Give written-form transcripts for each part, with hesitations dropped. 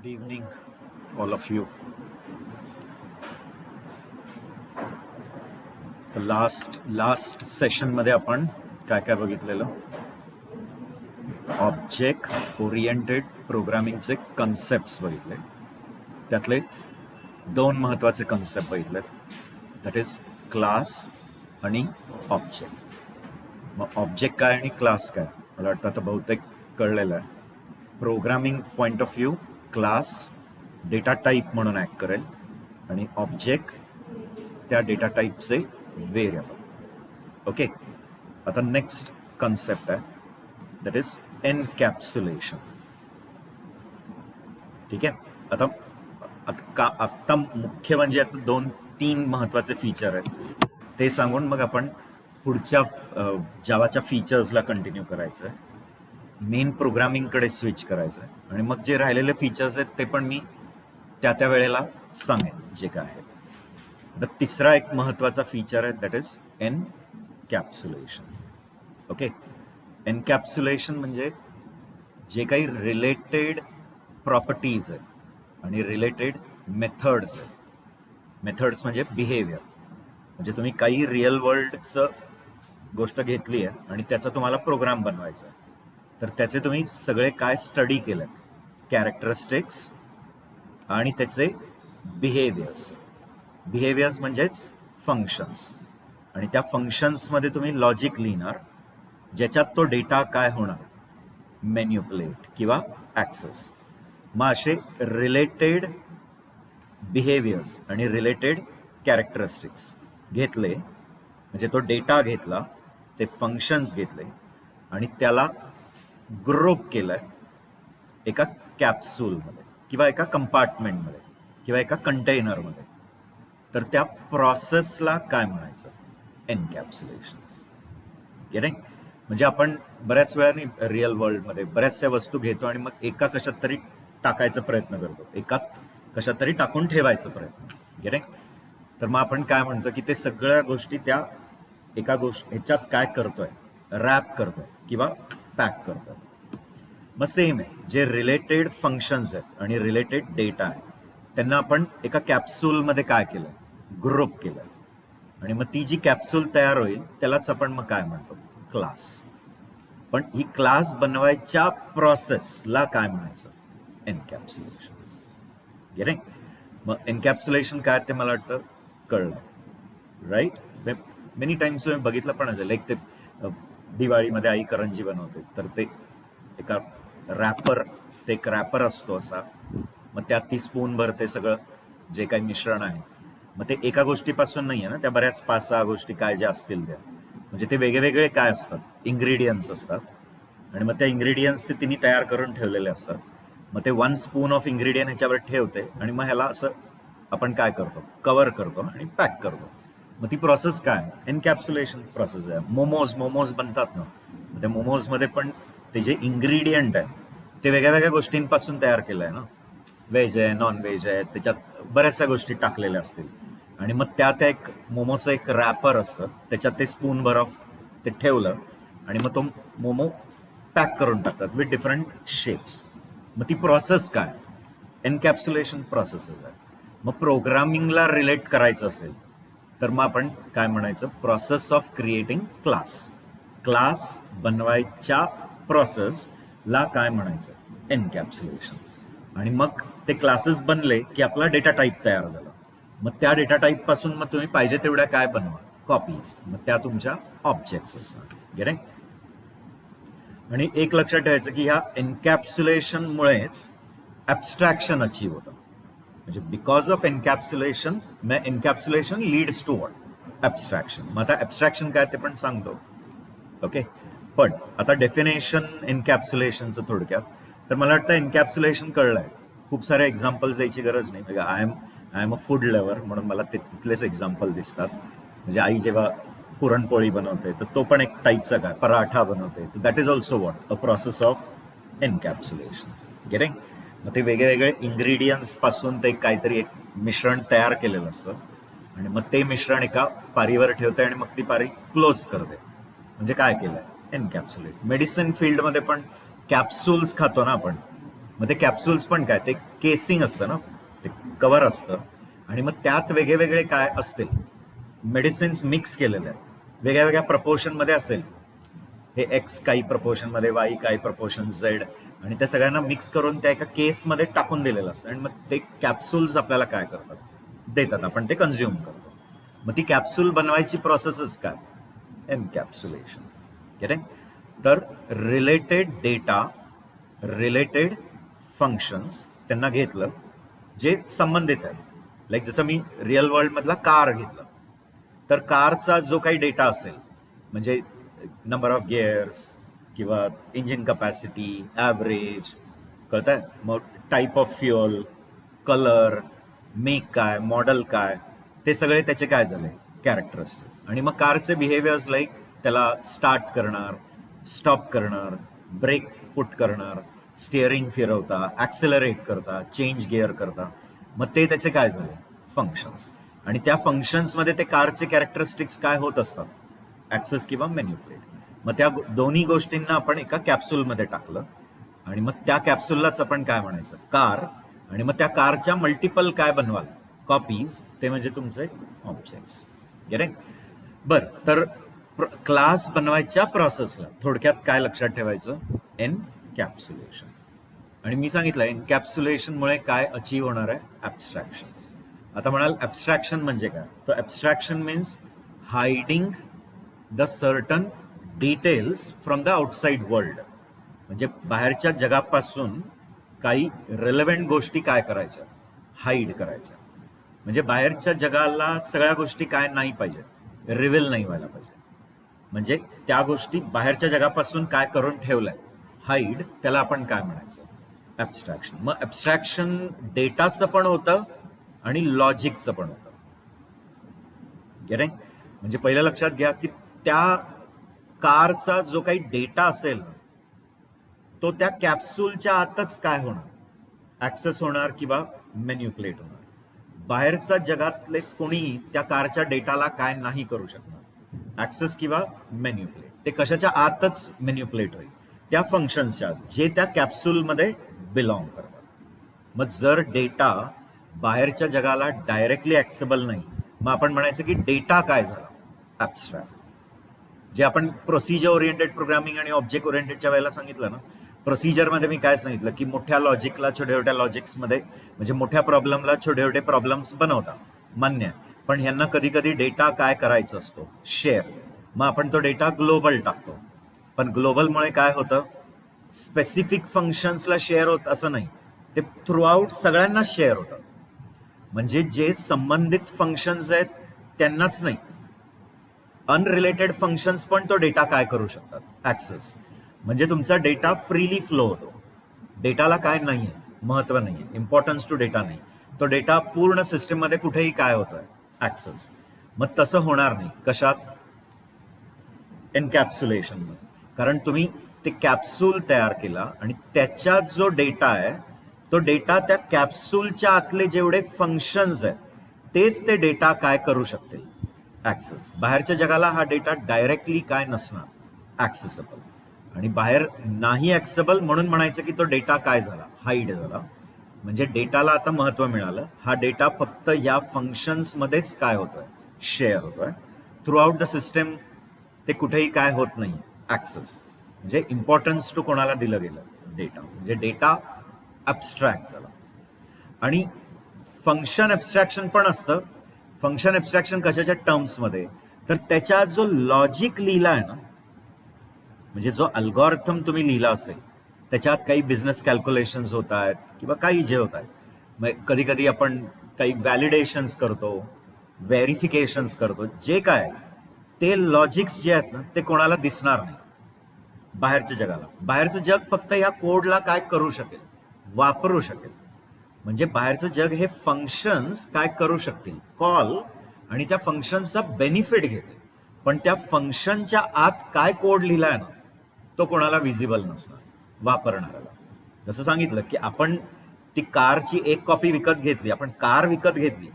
Good evening, all of you. तर last सेशनमध्ये आपण काय काय बघितलेलं? ऑब्जेक्ट ओरिएंटेड प्रोग्रामिंगचे कन्सेप्ट्स बघितले. त्यातले दोन महत्त्वाचे कन्सेप्ट बघितले, दॅट इज क्लास आणि ऑब्जेक्ट. मग ऑब्जेक्ट काय आणि क्लास काय मला वाटतं आता बहुतेक कळलेलं आहे. Programming point of view class data type म्हणून ॲक्ट करेल आणि ऑब्जेक्ट त्या डेटा टाईपचे व्हेरिएबल. ओके, आता नेक्स्ट कन्सेप्ट आहे दॅट इज एनकॅप्सुलेशन. ठीक आहे, आता मुख्य म्हणजे आता 2-3 महत्त्वाचे फीचर आहेत ते सांगून मग आपण पुढच्या जावाच्या फीचर्सला कंटिन्यू करायचं आहे, मेन प्रोग्रामिंगकडे स्विच करायचं आहे आणि मग जे राहिलेले फीचर्स आहेत ते पण मी त्या वेळेला सांगेन जे काय आहेत. तर तिसरा एक महत्त्वाचा फीचर आहे that is encapsulation. Okay, encapsulation म्हणजे जे काही रिलेटेड प्रॉपर्टीज आहेत आणि रिलेटेड मेथड्स आहेत. मेथड्स म्हणजे बिहेवियर, म्हणजे तुम्ही काही रिअल वर्ल्डचं गोष्ट घेतली आहे आणि त्याचा तुम्हाला प्रोग्राम बनवायचा आहे, तर त्याचे तुम्ही सगळे काय स्टडी केलेत, कॅरेक्टरिस्टिक्स आणि त्याचे बिहेवियर्स म्हणजेच फंक्शन्स, आणि त्या फंक्शन्समध्ये तुम्ही लॉजिक लिहिणार ज्याच्यात तो डेटा काय होणार, मॅन्युप्युलेट किंवा ॲक्सेस. मग असे रिलेटेड बिहेवियर्स आणि रिलेटेड कॅरेक्टरिस्टिक्स घेतले, म्हणजे तो डेटा घेतला, ते फंक्शन्स घेतले आणि त्याला ग्रुप केलं एका कॅप्सूलमध्ये किंवा एका कंपार्टमेंटमध्ये किंवा एका कंटेनरमध्ये, तर त्या प्रोसेसला काय म्हणायचं, एनकॅप्सुलेशन. गेटिंग? म्हणजे आपण बऱ्याच वेळाने रिअल वर्ल्डमध्ये बऱ्याचशा वस्तू घेतो आणि मग एका कशात तरी टाकायचा प्रयत्न करतो, एकात कशात तरी टाकून ठेवायचा प्रयत्न. गेटिंग? तर मग आपण काय म्हणतो की ते सगळ्या गोष्टी त्या एका ह्याच्यात काय करतोय, रॅप करतोय किंवा पॅक करतोय. मग सेम आहे, जे रिलेटेड फंक्शन्स आहेत आणि रिलेटेड डेटा आहे त्यांना आपण एका कॅप्सूलमध्ये काय केलं, ग्रुप केलं, आणि मग ती जी कॅप्सूल तयार होईल त्यालाच आपण मग काय म्हणतो, क्लास. पण ही क्लास बनवायच्या प्रोसेसला काय म्हणायचं, एनकॅप्सुलेशन. गेटिंग? मग एनकॅप्सुलेशन काय ते मला वाटतं कळलं, राईट? मेनी टाइम्स तुम्ही बघितलं पण असेल, एक ते दिवाळीमध्ये आई करंजी बनवते, तर ते एका एक रॅपर असतो असा, मग त्यात ती स्पूनभर ते सगळं जे काही मिश्रण आहे, मग ते एका गोष्टीपासून नाही आहे ना, त्या बऱ्याच 5-6 गोष्टी काय ज्या असतील त्या, म्हणजे ते वेगळे काय असतात, इन्ग्रेडियंट्स असतात, आणि मग त्या इन्ग्रेडियंट्स ते तिने तयार करून ठेवलेले असतात. मग ते 1 स्पून ऑफ इन्ग्रेडियंट ह्याच्यावर ठेवते आणि मग ह्याला असं आपण काय करतो, कव्हर करतो आणि पॅक करतो. मग ती प्रोसेस काय, एनकॅप्सुलेशन प्रोसेस आहे. मोमोज बनतात ना, त्या मोमोजमध्ये पण ते जे इन्ग्रेडियंट आहे ते वेगळ्या गोष्टींपासून तयार केलं आहे ना, व्हेज आहे, नॉन व्हेज आहे, त्याच्यात बऱ्याचशा गोष्टी टाकलेल्या असतील, आणि मग त्या एक मोमोचं एक रॅपर असतं, त्याच्यात ते स्पूनभर ऑफ ते ठेवलं आणि मग तो मोमो पॅक करून टाकतात विथ डिफरंट शेप्स. मग ती प्रोसेस काय, एनकॅप्सुलेशन प्रोसेसेस आहे. मग प्रोग्रामिंगला रिलेट करायचं असेल तर मग आपण काय म्हणायचं, प्रोसेस ऑफ क्रिएटिंग क्लास बनवायच्या प्रोसेसला काय म्हणायचं, एनकॅप्सुलेशन. आणि मग ते क्लासेस बनले की आपला डेटा टाईप तयार झाला, मग त्या डेटा टाईप पासून मग तुम्ही पाहिजे तेवढ्या काय बनवा, कॉपीज, मग त्या तुमच्या ऑब्जेक्ट्स असणार. गेटिंग? आणि एक लक्षात ठेवायचं की ह्या एनकॅप्सुलेशनमुळेच ॲब्स्ट्रॅक्शन अचीव्ह होतं. म्हणजे because of encapsulation leads to what, abstraction. मग आता ॲब्स्ट्रॅक्शन काय ते पण सांगतो. ओके, पण आता डेफिनेशन एनकॅप्सुलेशनचं थोडक्यात, तर मला वाटतं एनकॅप्सुलेशन कळलंय. खूप सारे एक्झाम्पल्स द्यायची गरज नाही, म्हणजे I am a food lover म्हणून मला तिथलेच एक्झाम्पल दिसतात. म्हणजे आई जेव्हा पुरणपोळी बनवते तर तो पण एक टाईपचा काय, पराठा बनवते, तर that is also what, a process of encapsulation. Getting? मग ते वेगळे इन्ग्रेडियंट्स पासून ते काहीतरी एक मिश्रण तयार केलेलं असतं आणि मग ते मिश्रण एका पारीवर ठेवते आणि मग ती पारी क्लोज करते, म्हणजे काय केलंय, एनकॅप्सुलेट. मेडिसिन फील्डमध्ये पण कॅप्सूल्स खातो ना आपण, मग ते कॅप्सूल्स पण काय, ते केसिंग असतं ना, ते कव्हर असतं, आणि मग त्यात वेगळे वेगळे काय असतील, मेडिसिन्स मिक्स केलेले आहेत, वेगळ्या वेगळ्या प्रपोर्शनमध्ये असेल, हे एक्स काही प्रपोर्शनमध्ये, वाय काही प्रपोर्शन, झेड, आणि त्या सगळ्यांना मिक्स करून त्या एका केसमध्ये टाकून दिलेलं असतं, आणि मग ते कॅप्सूल्स आपल्याला काय करतात, देतात, आपण ते कन्झ्युम करतो. मग ती कॅप्सूल बनवायची प्रोसेसच काय, एनकॅप्सुलेशन. करेक्ट. तर रिलेटेड डेटा, रिलेटेड फंक्शन्स त्यांना घेतलं जे संबंधित आहे. लाईक जसं मी रिअल वर्ल्ड मधला कार घेतलं, तर कारचा जो काही डेटा असेल, म्हणजे नंबर ऑफ गिअर्स किंवा इंजिन कपॅसिटी, ॲव्हरेज, कळतंय, मग type of fuel, colour, make काय, मॉडेल काय, ते सगळे त्याचे काय झाले, कॅरेक्टरिस्टिक. आणि मग कारचे बिहेवियर्स, लाईक त्याला स्टार्ट करणार, स्टॉप करणार, ब्रेक पुट करणार, स्टिअरिंग फिरवता, ॲक्सेलरेट करता, चेंज गिअर करता, मग ते त्याचे काय झाले, फंक्शन्स. आणि त्या फंक्शन्समध्ये ते कारचे कॅरेक्टरिस्टिक्स काय होत असतात, ॲक्सेस किंवा मॅन्युप्युलेट. मग त्या दोन्ही गोष्टींना आपण एका कॅप्सूलमध्ये टाकलं, आणि मग त्या कॅप्सूललाच आपण काय म्हणायचं, कार. आणि मग त्या कारच्या मल्टिपल काय बनवाल, कॉपीज, ते म्हणजे तुमचे ऑब्जेक्ट्स. करेक्ट. बरं, तर क्लास बनवायच्या प्रोसेसला थोडक्यात काय लक्षात ठेवायचं, एनकॅप्सुलेशन. आणि मी सांगितलं एनकॅप्सुलेशनमुळे काय अचीव्ह होणार आहे, ॲब्स्ट्रॅक्शन. आता म्हणाल ॲब्स्ट्रॅक्शन म्हणजे काय, तर abstraction means hiding the certain details from the outside world. म्हणजे बाहेरच्या जगापासून काही रिलेव्हंट गोष्टी काय करायच्या, हाईड करायच्या. म्हणजे बाहेरच्या जगाला सगळ्या गोष्टी काय नाही पाहिजे, रिव्हील नाही व्हायला पाहिजे. म्हणजे त्या गोष्टी बाहेरच्या जगापासून काय करून ठेवलंय, हाईड, त्याला आपण काय म्हणायचं, ॲब्स्ट्रॅक्शन. मग ॲब्स्ट्रॅक्शन डेटाचं पण होतं आणि लॉजिकचं पण होतं. करेक्ट. म्हणजे पहिलं लक्षात घ्या की त्या कारचा जो काही डेटा असेल तो त्या कॅप्सूलच्या आतच काय होणार, ऍक्सेस होणार किंवा मॅन्युप्युलेट होणार. बाहेरच्या जगातले कोणी त्या कारच्या डेटाला काय नाही करू शकणार, ऍक्सेस किंवा मॅन्युप्युलेट. ते कशाच्या आतच मॅन्युप्युलेट होईल, त्या फंक्शन्सच्या जे त्या कॅप्सूलमध्ये बिलॉंग करतात. मग जर डेटा बाहेरच्या जगाला डायरेक्टली ऍक्सेबल नाही, मग आपण म्हणायचं की डेटा काय झाला, ॲब्स्ट्रॅक्ट. जे आपण प्रोसिजर ओरिएंटेड प्रोग्रामिंग आणि ऑब्जेक्ट ओरिएंटेडच्या वेळेला सांगितलं ना, प्रोसिजरमध्ये मी काय सांगितलं की मोठ्या लॉजिकला छोट्या छोट्या लॉजिक्समध्ये, म्हणजे मोठ्या प्रॉब्लेमला छोटे छोटे प्रॉब्लेम्स बनवता, मान्य. पण ह्यांना कधी कधी डेटा काय करायचा असतो, शेअर. मग आपण तो डेटा ग्लोबल टाकतो, पण ग्लोबलमुळे काय होतं, स्पेसिफिक फंक्शन्सला शेअर होत असं नाही, ते थ्रू आउट सगळ्यांना शेअर होतं. म्हणजे जे संबंधित फंक्शन्स आहेत त्यांनाच नाही, अनरिलेटेड फंक्शन्स पण तो डेटा काय करू शकतात, ऍक्सेस. म्हणजे तुमचा डेटा फ्रीली फ्लो होतो, डेटाला काय नाहीये, महत्व नाहीये, इम्पॉर्टन्स टू डेटा नाही, तो डेटा पूर्ण सिस्टीममध्ये कुठेही काय होतोय, ऍक्सेस. मग तसं होणार नाही कशात, एनकॅप्सुलेशन. कारण तुम्ही ते कॅप्सूल तयार केला आणि त्याच्यात जो डेटा आहे तो डेटा त्या कॅप्सूलच्या आतले जेवढे फंक्शन्स आहेत तेच ते डेटा काय करू शकतील, ऍक्सेस. बाहेरच्या जगाला हा डेटा डायरेक्टली काय नसणार, ऍक्सेसेबल. आणि बाहेर नाही ऍक्सेसेबल म्हणून म्हणायचं की तो डेटा काय झाला, हाईड झाला. म्हणजे डेटाला आता महत्व मिळालं, हा डेटा फक्त या फंक्शन्स मध्येच काय होतोय, शेअर होतोय. थ्रू आउट द सिस्टम ते कुठेही काय होत नाही, ऍक्सेस. म्हणजे इम्पॉर्टन्स टू कोणाला दिलं गेलं, डेटा. म्हणजे डेटा ॲब्स्ट्रॅक्ट झाला. आणि फंक्शन ॲब्स्ट्रॅक्शन पण असतं. फंक्शन ॲब्स्ट्रॅक्शन कशाच्या टर्म्समध्ये, तर त्याच्यात जो लॉजिक लिहिला आहे ना, म्हणजे जो अल्गोरिथम तुम्ही लिहिला असेल त्याच्यात काही बिझनेस कॅल्क्युलेशन्स होत आहेत किंवा काही जे होत आहेत. मग कधी कधी आपण काही व्हॅलिडेशन्स करतो, व्हेरिफिकेशन्स करतो, जे काय ते लॉजिक्स जे आहेत ना ते कोणाला दिसणार नाही, बाहेरच्या जगाला. बाहेरचं जग फक्त या कोडला काय करू शकेल, वापरू शकेल. म्हणजे बाहेरचं जग हे फंक्शन्स काय करू शकतील, कॉल, आणि त्या फंक्शनचा बेनिफिट घेतील. पण त्या फंक्शनच्या आत काय कोड लिहिलाय ना तो कोणाला विजिबल नसणार, वापरणाऱ्याला. जसं सांगितलं की आपण ती कारची एक कॉपी विकत घेतली, आपण कार विकत घेतली,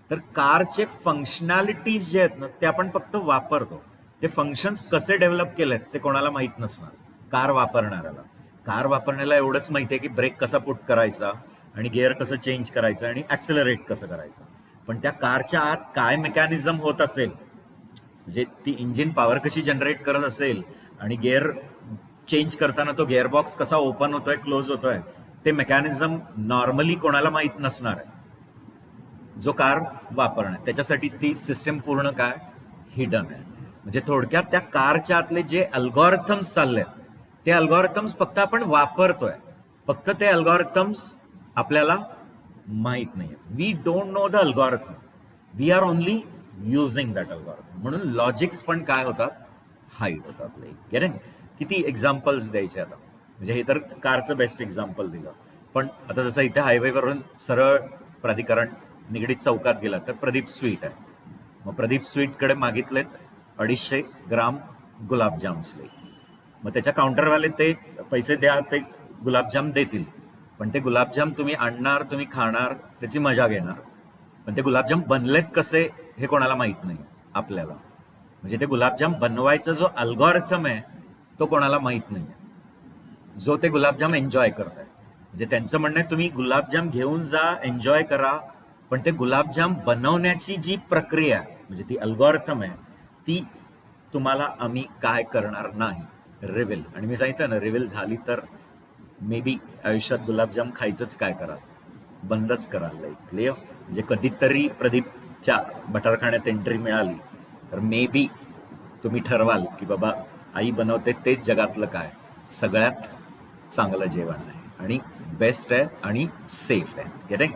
तर कारचे फंक्शनॅलिटीज जे आहेत ना ते आपण फक्त वापरतो. ते फंक्शन्स कसे डेव्हलप केलेत ते कोणाला माहीत नसणार, कार वापरणाऱ्याला. कार वापरण्याला एवढंच माहिती आहे की ब्रेक कसा पुट करायचा आणि गिअर कसं चेंज करायचं आणि ॲक्सेलरेट कसं करायचं. पण त्या कारच्या आत काय मेकॅनिझम होत असेल, म्हणजे ती इंजिन पॉवर कशी जनरेट करत असेल आणि गिअर चेंज करताना तो गिअरबॉक्स कसा ओपन होतोय क्लोज होतोय, ते मेकॅनिझम नॉर्मली कोणाला माहीत नसणार आहे जो कार वापरणार. त्याच्यासाठी ती सिस्टम पूर्ण काय हिडन आहे. म्हणजे थोडक्यात त्या कारच्या आतले जे अल्गोरिथम्स चाललेत ते अल्गोरिथम्स फक्त आपण वापरतोय, फक्त ते अल्गोरिथम्स आपल्याला माहित नाही. We don't know the algorithm, we are only using that algorithm. म्हणून लॉजिक्स पण काय होतात, हाईड होतात. गेटिंग? किती एक्झाम्पल्स द्यायचे आता, म्हणजे हे तर कारचं बेस्ट एक्झाम्पल दिलं. पण आता जसं इथे हायवेवरून सरळ प्राधिकरण निगडीत चौकात गेला तर प्रदीप स्वीट आहे. मग प्रदीप स्वीटकडे मागितलेत 250 ग्राम गुलाबजाम्स. मग त्याच्या काउंटरवाले ते पैसे द्या, ते गुलाबजाम देतील. पण ते गुलाबजाम तुम्ही आणणार, तुम्ही खाणार, त्याची मजा घेणार. पण ते गुलाबजाम बनलेत कसे हे कोणाला माहीत नाही आपल्याला. म्हणजे ते गुलाबजाम बनवायचा जो अल्गोरिथम आहे तो कोणाला माहीत नाही, जो ते गुलाबजाम एन्जॉय करताय. म्हणजे त्यांचं म्हणणं आहे तुम्ही गुलाबजाम घेऊन जा, एन्जॉय करा, पण ते गुलाबजाम बनवण्याची जी प्रक्रिया म्हणजे ती अल्गोरिथम आहे ती तुम्हाला आम्ही काय करणार नाही, रिव्हील. आणि मी सांगितलं ना, रिव्हील झाली तर मे बी आयुष्यात गुलाबजाम खायचंच काय कराल, बंदच कराल. क्लिअर? म्हणजे कधीतरी प्रदीपच्या बटरखाण्यात एंट्री मिळाली तर मे बी तुम्ही ठरवाल की बाबा आई बनवते तेच जगातलं काय सगळ्यात चांगलं जेवण आहे आणि बेस्ट आहे आणि सेफ आहे. गेटिंग?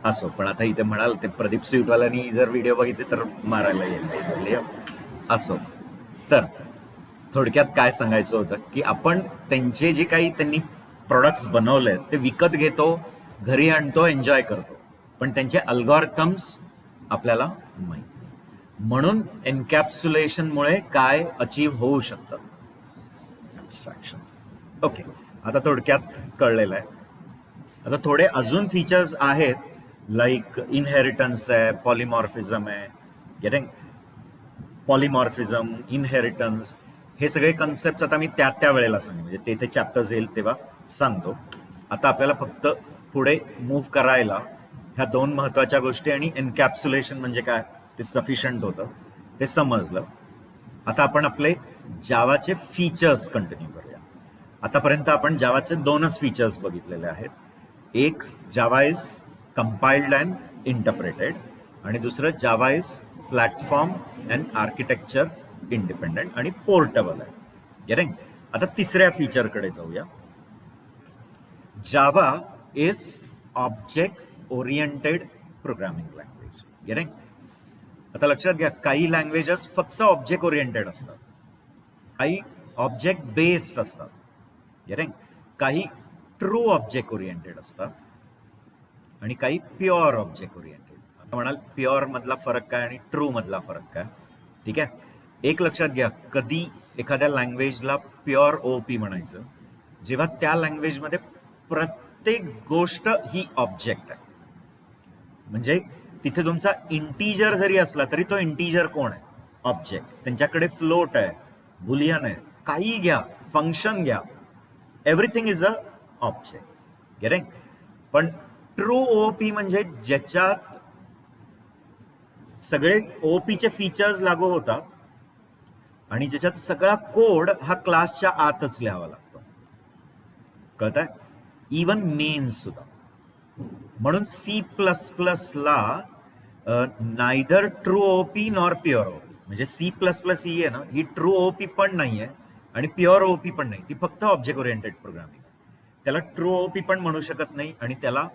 असो, पण आता इथे म्हणाल ते प्रदीप स्वीटवाल्यांनी जर व्हिडिओ बघितले तर मारायला येईल. असो, तर थोडक्यात काय सांगायचं होतं की आपण त्यांचे जे काही त्यांनी प्रोडक्ट्स बनवले ते विकत घेतो, घरी आणतो, एन्जॉय करतो, पण त्यांचे अल्गोरिथम्स आपल्याला माहीत नाही. म्हणून एन्कॅप्सुलेशनमुळे काय अचीव्ह होऊ शकतं, ॲब्स्ट्रॅक्शन. ओके, आता थोडक्यात कळलेलं आहे. आता थोडे अजून फीचर्स आहेत, लाईक इनहेरिटन्स आहे, पॉलिमॉर्फिझम आहे. गेटिंग? पॉलिमॉर्फिझम, इनहेरिटन्स, हे सगळे कन्सेप्ट आता मी त्या वेळेला सांगेन, म्हणजे ते चॅप्टर्स येईल तेव्हा सांगतो. आता आपल्याला फक्त पुढे मूव्ह करायला ह्या दोन महत्वाच्या गोष्टी आणि एन्कॅप्सुलेशन म्हणजे काय ते सफिशियंट होतं, ते समजलं. आता आपण आपले जावाचे फीचर्स कंटिन्यू करूया. आतापर्यंत आपण जावाचे दोनच फीचर्स बघितलेले आहेत. एक, Java is compiled and interpreted, आणि दुसरं Java is platform and architecture independent आणि पोर्टेबल आहे. गेटिंग? आता तिसऱ्या फीचरकडे जाऊया. जावा is object oriented programming language. Getting? आता लक्षात घ्या, काही लँग्वेजेस फक्त ऑब्जेक्ट ओरिएंटेड असतात, काही ऑब्जेक्ट बेस्ड असतात. गेटिंग? काही ट्रू ऑब्जेक्ट ओरिएंटेड असतात आणि काही प्युअर ऑब्जेक्ट ओरिएंटेड. आता म्हणाल प्युअर मधला फरक काय आणि ट्रू मधला फरक काय? ठीक आहे, एक लक्षात घ्या, कधी एखाद्या लँग्वेजला प्युअर ओपी म्हणायचं जेव्हा त्या लँग्वेजमध्ये प्रत्येक गोष्ट ही ऑब्जेक्ट आहे. म्हणजे तिथे तुमचा इंटीजर जरी असला तरी तो इंटीजर कोण आहे? ऑब्जेक्ट. त्यांच्याकडे फ्लोट आहे, बुलियन आहे, काही घ्या, फंक्शन घ्या, everything is a object. Getting? पण ट्रू ओपी म्हणजे ज्याच्यात सगळे ओपीचे फीचर्स लागू होतात आणि ज्याच्यात सगळा कोड हा क्लासच्या आतच लिहावा लागतो. कळतंय? इवन मेन सुद्धा. म्हणून C++ला neither true OP nor pure OP, म्हणजे C++ ही आहे ना, ही ट्रू ओपी पण नाहीये आणि प्युअर ओपी पण नाही, ती फक्त ऑब्जेक्ट ओरिएंटेड प्रोग्रामिंग. त्याला ट्रू ओपी पण म्हणू शकत नाही आणि त्याला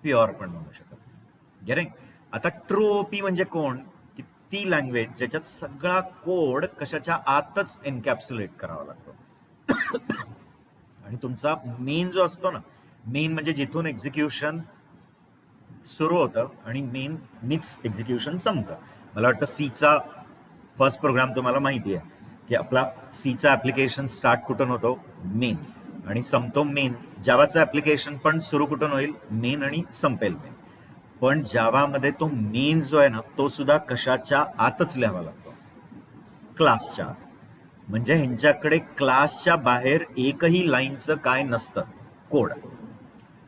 प्युअर पण म्हणू शकत नाही. गेटिंग? आता ट्रू ओपी म्हणजे कोण? की ती लँग्वेज ज्याच्यात सगळा कोड कशाच्या आतच एन्कॅप्सुलेट करावा लागतो. आणि तुमचा मेन जो असतो ना, मेन म्हणजे जिथून एक्झिक्युशन सुरू होतं आणि मेन नीच एक्झिक्युशन संपतं. मला वाटतं सीचा फर्स्ट प्रोग्राम तुम्हाला माहिती आहे की आपला सीचा ऍप्लिकेशन स्टार्ट कुठून होतो? मेन, आणि संपतो मेन. जावाचं ऍप्लिकेशन पण सुरू कुठून होईल? मेन, आणि संपेल मेन. पण जावामध्ये तो मेन जो आहे ना, तो सुद्धा कशाच्या आतच लिहावा लागतो? क्लासच्या आत. म्हणजे ह्यांच्याकडे क्लासच्या बाहेर एकही लाईनचं काय नसतं कोड.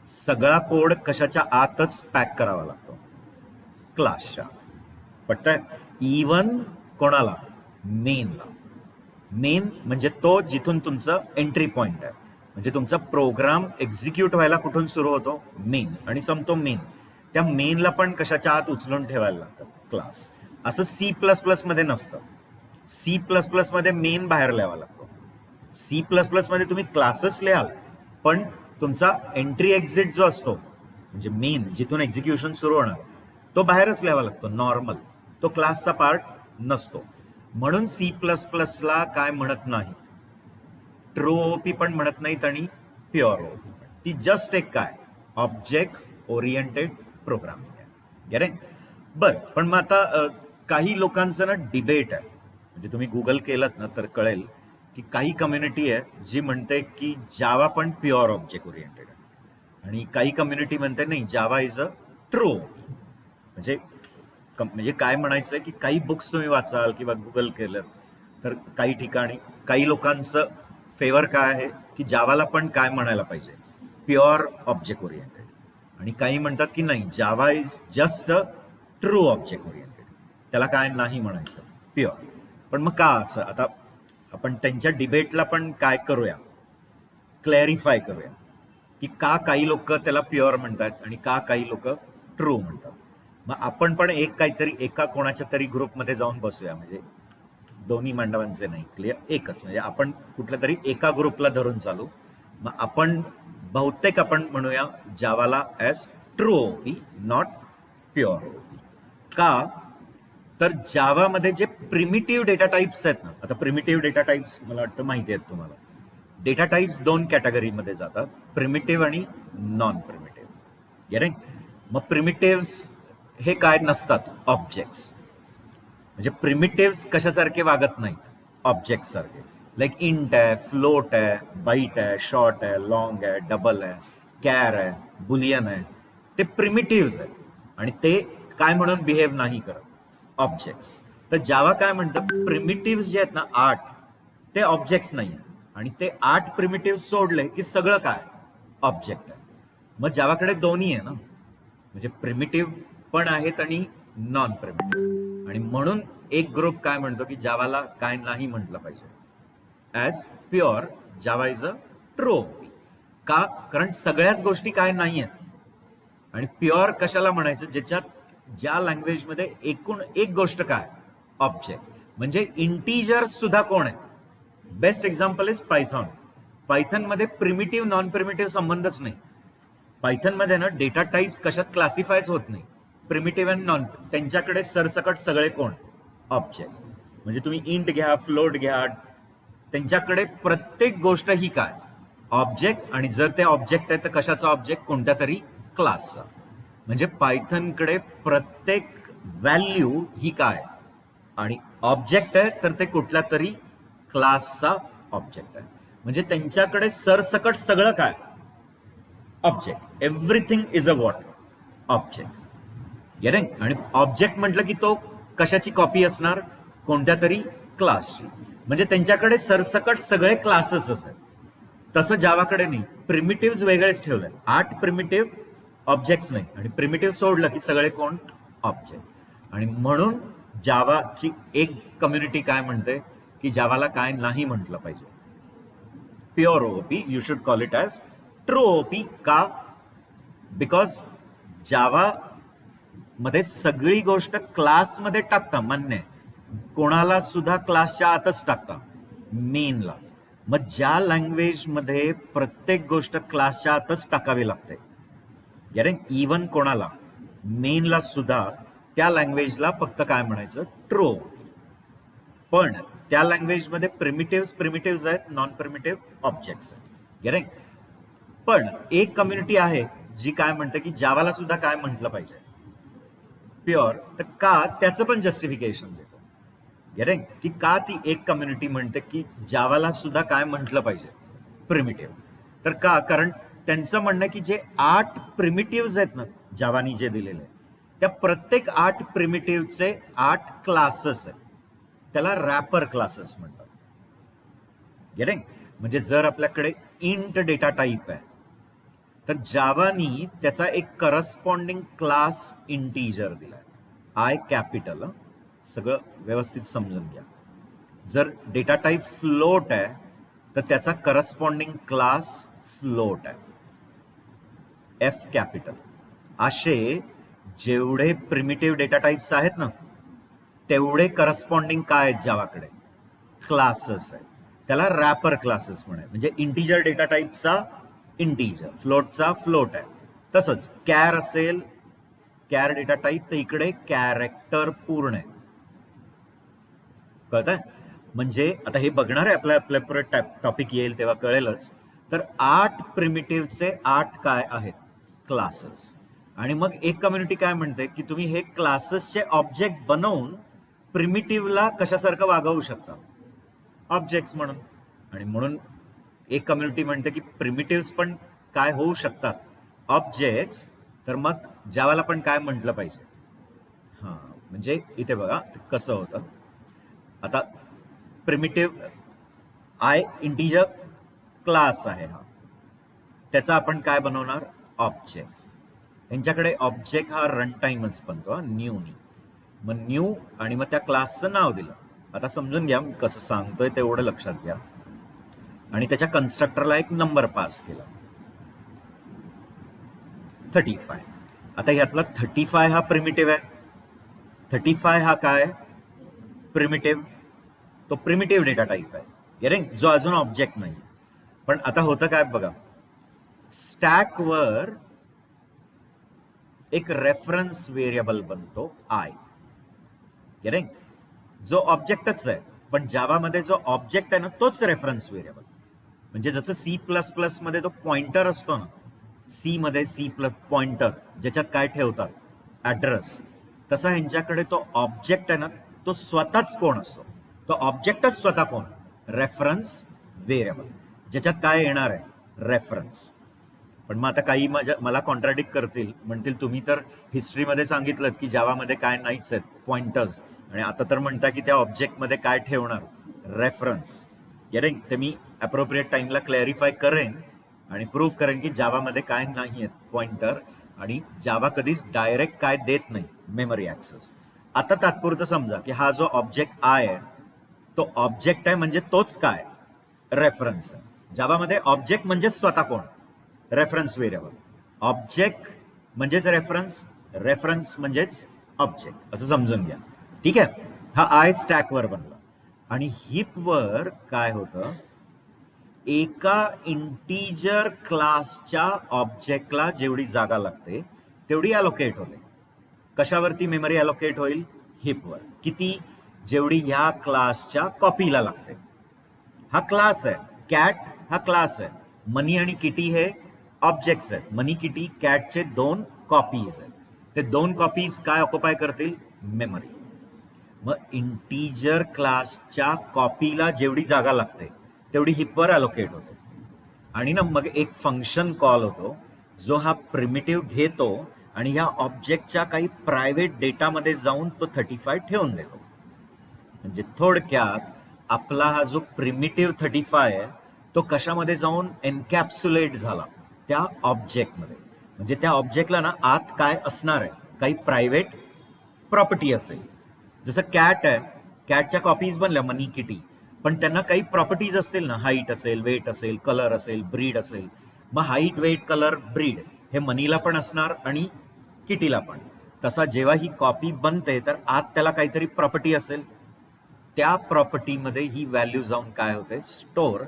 सगळा कोड कशाच्या आतच पॅक करावा लागतो, क्लासच्या. पटतंय? इवन कोणाला? मेनला. मेन म्हणजे तो जिथून तुमचं एंट्री पॉइंट आहे, म्हणजे तुमचा प्रोग्राम एक्झिक्यूट व्हायला कुठून सुरू होतो? मेन, आणि संपतो मेन. त्या मेनला पण कशाच्या आत उचलून ठेवायला लागतं, क्लास. असं C++ मध्ये नसतं. C++ मध्ये मेन बाहेर लिहावा लागतो. C++ मध्ये तुम्ही क्लासेस लिहाल, पण तुमचा एंट्री एक्झिट जो असतो, म्हणजे मेन जिथून एक्झिक्युशन सुरू होणार, तो बाहेरच लिहावा लागतो नॉर्मल. तो क्लासचा पार्ट नसतो. म्हणून C++ला काय म्हणत नाहीत? ट्रू ओपी पण म्हणत नाहीत आणि प्युअर ओपी. ती जस्ट एक काय? ऑब्जेक्ट ओरिएंटेड प्रोग्रामिंग आहे. गेट? बर, पण मग आता काही लोकांचं ना डिबेट आहे. म्हणजे तुम्ही गुगल केलं ना तर कळेल की काही कम्युनिटी आहे जी म्हणते की जावा पण प्युअर ऑब्जेक्ट ओरिएंटेड आहे, आणि काही कम्युनिटी म्हणते नाही, जावा इज अ ट्रू ओपी. म्हणजे काय म्हणायचं आहे की काही बुक्स तुम्ही वाचाल किंवा गुगल केलं तर काही ठिकाणी काही लोकांचं फेवर काय आहे की जावाला पण काय म्हणायला पाहिजे? Pure object oriented. आणि काही म्हणतात की नाही, Java is just a true object oriented, त्याला काय नाही म्हणायचं, प्युअर. पण मग का असं? आता आपण त्यांच्या डिबेटला पण काय करूया, क्लॅरिफाय करूया की का काही लोक त्याला प्युअर म्हणतात आणि का काही लोक ट्रू म्हणतात. मग आपण पण एक काहीतरी एका कोणाच्या तरी ग्रुपमध्ये जाऊन बसूया, म्हणजे दोन्ही मांडवांचे नाही, क्लिअर, एकच. म्हणजे आपण कुठल्या तरी एका ग्रुपला धरून चालू. मग आपण बहुतेक आपण म्हणूया जावाला as true OP, not pure OP. का? तर जावामध्ये जे प्रिमिटिव्ह डेटा टाइप्स आहेत ना, आता प्रिमिटिव्ह डेटा टाइप्स मला वाटतं माहिती आहेत तुम्हाला. डेटा टाइप्स दोन कॅटेगरीमध्ये जातात, प्रिमिटिव्ह आणि नॉन प्रिमिटिव्ह. गेटिंग? मग प्रिमिटिव्ह्स हे काय नसतात, ऑब्जेक्ट्स. म्हणजे प्रिमिटिव्ह्स कशासारखे वागत नाहीत, ऑब्जेक्ट सारखे. लाईक इंट आहे, फ्लोट आहे, बाईट आहे, शॉर्ट आहे, लॉंग आहे, डबल आहे, कॅर आहे, बुलियन आहे. ते प्रिमिटिव्ह्स आहेत आणि ते काय म्हणून बिहेव नाही करत, ऑब्जेक्ट्स. तर जावा काय म्हणतं, प्रिमिटिव्ह्स जे आहेत ना 8, ते ऑब्जेक्ट्स नाही आहेत, आणि ते 8 प्रिमिटिव्ह सोडले की सगळं काय? ऑब्जेक्ट आहे. मग जावाकडे दोन्ही आहे ना, म्हणजे प्रिमिटिव्ह पण आहेत आणि नॉन प्रिमिटिव्ह. आणि म्हणून एक ग्रुप काय म्हणतो की जावाला काय नाही म्हटलं पाहिजे, as pure Java is a true OP. का? कारण सगळ्याच गोष्टी काय नाही आहेत. आणि प्युअर कशाला म्हणायचं? ज्याच्यात ज्या लँग्वेजमध्ये एकूण एक गोष्ट काय? ऑब्जेक्ट. म्हणजे इंटिजर्स सुद्धा कोण आहेत? Best example is Python. पायथनमध्ये प्रिमिटिव्ह नॉन प्रिमिटिव्ह संबंधच नाही. पायथनमध्ये ना डेटा टाइप्स कशात क्लासिफायच होत नाही, प्रिमिटिव्ह अँड नॉन. त्यांच्याकडे सरसकट सगळे कोण? ऑब्जेक्ट. म्हणजे तुम्ही इंट घ्या, फ्लोट घ्या, त्यांच्याकडे प्रत्येक गोष्ट ही काय? ऑब्जेक्ट. आणि जर ते ऑब्जेक्ट आहे तर कशाचा ऑब्जेक्ट? कोणत्या तरी क्लासचा. म्हणजे पायथनकडे प्रत्येक व्हॅल्यू ही काय? आणि ऑब्जेक्ट आहे तर ते कुठल्या तरी क्लासचा ऑब्जेक्ट आहे. म्हणजे त्यांच्याकडे सरसकट सगळं काय? Object. Everything is a what? Object. Getting? आणि ऑब्जेक्ट म्हटलं की तो कशाची कॉपी असणार? कोणत्या तरी क्लासची. म्हणजे त्यांच्याकडे सरसकट सगळे क्लासेस आहेत. तसं जावाकडे नाही, प्रिमिटिव्ह वेगळेच ठेवले. 8 प्रिमिटिव्ह, ऑब्जेक्ट्स नाही. आणि प्रिमिटिव्ह सोडलं की सगळे कोण? ऑब्जेक्ट. आणि म्हणून जावाची एक कम्युनिटी काय म्हणते की जावाला काय नाही म्हटलं पाहिजे, pure OP. You should call it as true OP. का? बिकॉज जावा मध्ये सगळी गोष्ट क्लासमध्ये टाकता, मान्य आहे, कोणाला सुद्धा क्लासच्या आतच टाकता, मेनला. मग ज्या लँग्वेजमध्ये प्रत्येक गोष्ट क्लासच्या आतच टाकावी लागते, गेटिंग? इवन कोणाला? मेनला सुद्धा, त्या लँग्वेजला फक्त काय म्हणायचं? ट्रू. पण त्या लँग्वेजमध्ये प्रिमिटिव्ह आहेत, नॉन प्रिमिटिव्ह ऑब्जेक्ट्स आहेत. गेटिंग? पण एक कम्युनिटी आहे जी काय म्हणते की जावाला सुद्धा काय म्हटलं पाहिजे? प्युअर. तर का? त्याचं पण जस्टिफिकेशन देतो. गेटिंग? की का ती एक कम्युनिटी म्हणते की जावाला सुद्धा काय म्हटलं पाहिजे? प्रिमिटिव्ह. तर का? कारण त्यांचं म्हणणं की जे 8 प्रिमिटिव्ह आहेत ना जावानी जे दिलेले, त्या प्रत्येक 8 प्रिमिटिव्हचे 8 क्लासेस आहेत. त्याला रॅपर क्लासेस म्हणतात. गेटिंग? म्हणजे जर आपल्याकडे इंट डेटा टाईप आहे तर जावानी त्याचा एक करस्पॉन्डिंग क्लास इंटीजर दिलाय, आय कॅपिटल. सगळं व्यवस्थित समजून घ्या. जर डेटा टाईप फ्लोट आहे तर त्याचा करस्पॉन्डिंग क्लास फ्लोट आहे, एफ कॅपिटल. असे जेवढे प्रिमिटिव्ह डेटा टाइप्स आहेत ना तेवढे करस्पॉन्डिंग काय आहेत जावाकडे? क्लासेस आहेत. त्याला रॅपर क्लासेस म्हणे. म्हणजे इंटीजर डेटा टाईपचा इंटीजर, फ्लोटचा फ्लोट आहे. तसंच कॅर असेल, कॅर डेटा टाईप, तर इकडे कॅरेक्टर पूर्ण आहे. कळतंय? म्हणजे आता हे बघणार आहे आपल्या टॉपिक येईल तेव्हा कळेलच. तर 8 प्रिमिटिव्हचे 8 काय आहेत? क्लासेस. आणि मग एक कम्युनिटी काय म्हणते की तुम्ही हे क्लासेसचे ऑब्जेक्ट बनवून प्रिमिटिव्हला कशासारखं वागवू शकता? ऑब्जेक्ट्स म्हणून. आणि म्हणून एक कम्युनिटी म्हणते की प्रिमिटिव्स पण काय होऊ शकतात? ऑब्जेक्ट्स. तर मग जावाला पण काय म्हटलं पाहिजे? हां, म्हणजे इथे बघा कसं होतं. आता प्रिमिटिव्ह आय इंटीजर क्लास आहे हा, त्याचा आपण काय बनवणार? ऑब्जेक्ट. यांच्याकडे ऑब्जेक्ट हा रन टाइमच बनतो, न्यूनी. मग न्यू आणि मग त्या क्लासचं नाव दिलं. आता समजून घ्या कसं सांगतोय तेवढं लक्षात घ्या. आणि त्याच्या कन्स्ट्रक्टरला एक नंबर पास केला, 35. आता ह्यातला 35 हा प्रिमिटिव्ह आहे. 35 हा काय? प्रिमिटिव्ह. तो प्रिमिटिव्ह डेटा टाईप आहे, गेटिंग? जो अजून ऑब्जेक्ट नाही. पण आता होतं काय बघा, स्टॅकवर एक रेफरन्स व्हेरिएबल बनतो आय, गेटिंग? जो ऑब्जेक्टच आहे, पण जावामध्ये जो ऑब्जेक्ट आहे ना तोच रेफरन्स व्हेरिएबल. म्हणजे जसं C++ मध्ये तो पॉइंटर असतो ना, सी मध्ये सी प्लस पॉइंटर ज्याच्यात काय ठेवतात? ऍड्रेस. तसा ह्यांच्याकडे तो ऑब्जेक्ट आहे ना तो स्वतःच कोण असतो? तो ऑब्जेक्टच स्वतः कोण? रेफरन्स व्हेरिएबल, ज्याच्यात काय येणार आहे? रेफरन्स. पण मग आता काही मला कॉन्ट्राडिक्ट करतील, म्हणतील तुम्ही तर हिस्ट्रीमध्ये सांगितलं की जावामध्ये काय नाहीच आहेत, पॉइंटर्स, आणि आता तर म्हणता की त्या ऑब्जेक्टमध्ये काय ठेवणार? रेफरन्स. गेटिंग? ते मी अप्रोप्रिएट टाइमला क्लॅरिफाय करेन आणि प्रूव्ह करेन की जावामध्ये काय नाही आहेत पॉइंटर, आणि जावा कधीच डायरेक्ट काय देत नाही, मेमरी ऍक्सेस. आता तात्पुरतं समजा की हा जो ऑब्जेक्ट आय आहे तो ऑब्जेक्ट आहे, म्हणजे तोच काय? रेफरन्स आहे. जावामध्ये ऑब्जेक्ट म्हणजेच स्वतः कोण? Reference variable. ऑब्जेक्ट म्हणजेच रेफरन्स, रेफरन्स म्हणजेच ऑब्जेक्ट, असं समजून घ्या. ठीक आहे? हा आय स्टॅकवर बनला. आणि हिपवर काय होतं? एका इंटीजर क्लासच्या ऑब्जेक्टला जेवढी जागा लागते तेवढी अलोकेट होते. कशावरती मेमरी अलोकेट होईल? हिपवर. किती? जेवढी ह्या क्लासच्या कॉपीला लागते. हा क्लास आहे, कॅट हा क्लास आहे, मनी आणि किटी हे ऑब्जेक्ट्स आहेत. मनी किटी कॅटचे 2 कॉपीज आहेत. ते 2 कॉपीज काय ऑक्युपाय करतील? मेमरी. मग इंटीजर क्लासच्या कॉपीला जेवढी जागा लागते तेवढी हिपवर अलोकेट होते. आणि ना मग एक फंक्शन कॉल होतो जो हा प्रिमिटिव्ह घेतो आणि ह्या ऑब्जेक्टच्या काही प्रायव्हेट डेटामध्ये जाऊन तो 35 ठेवून देतो. म्हणजे थोडक्यात आपला हा जो प्रिमिटिव्ह 35 आहे तो कशामध्ये जाऊन एनकॅप्सुलेट झाला? त्या ऑब्जेक्टमध्ये. म्हणजे त्या ऑब्जेक्टला ना आत काय असणार आहे? काही प्रायव्हेट प्रॉपर्टी असेल. जसं कॅट आहे, कॅटच्या कॉपीज बनल्या मनी किटी, पण त्यांना काही प्रॉपर्टीज असतील ना, हाईट असेल, वेट असेल, कलर असेल, ब्रीड असेल. मग हाईट, वेट, कलर, ब्रीड हे मनीला पण असणार आणि किटीला पण. तसा जेव्हा ही कॉपी बनते तर आत त्याला काहीतरी प्रॉपर्टी असेल, त्या प्रॉपर्टीमध्ये ही व्हॅल्यू जाऊन काय होते? स्टोअर.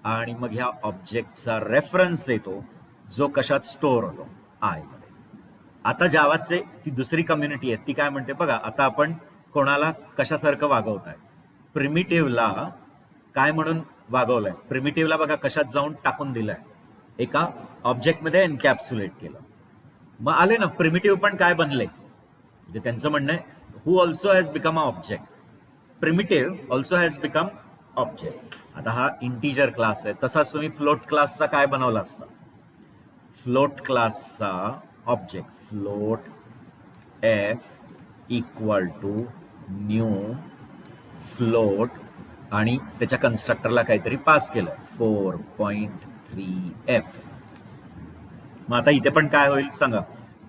आणि मग ह्या ऑब्जेक्टचा रेफरन्स येतो जो कशात स्टोअर होतो? आय मध्ये. आता जावाचे ती दुसरी कम्युनिटी आहे ती काय म्हणते बघा, आता आपण कोणाला कशासारखं वागवताय? प्रिमिटिव्हला काय म्हणून वागवलंय? प्रिमिटिव्हला बघा कशात जाऊन टाकून दिलंय? एका ऑब्जेक्टमध्ये एनकॅप्सुलेट केलं. मग आले ना प्रिमिटिव्ह पण काय बनले? म्हणजे त्यांचं म्हणणं आहे who also has become a object. Primitive also has become object. आता हा इंटीजर क्लास आहे, तसाच तुम्ही फ्लोट क्लासचा काय बनवला असता? फ्लोट क्लासचा object float f equal to new float आणि त्याच्या कन्स्ट्रक्टरला काहीतरी पास केलं 4.3f. मग आता इथे पण काय होईल सांगा,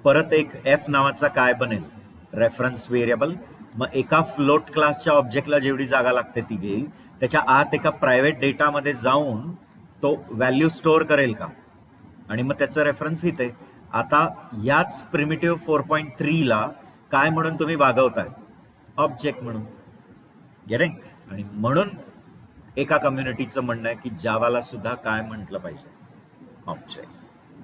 परत एक एफ नावाचा काय बनेल, रेफरन्स व्हेरिएबल. मग एका फ्लोट क्लासच्या ऑब्जेक्टला जेवढी जागा लागते ती घेईल, त्याच्या आत एका प्रायव्हेट डेटामध्ये जाऊन तो व्हॅल्यू स्टोअर करेल का, आणि मग त्याचं रेफरन्स इथे. आता याच प्रिमिटिव्ह 4.3ला काय म्हणून तुम्ही वागवताय, ऑब्जेक्ट म्हणून. गेटिंग? आणि म्हणून एका कम्युनिटीचं म्हणणं आहे की जावाला सुद्धा काय म्हटलं पाहिजे, object.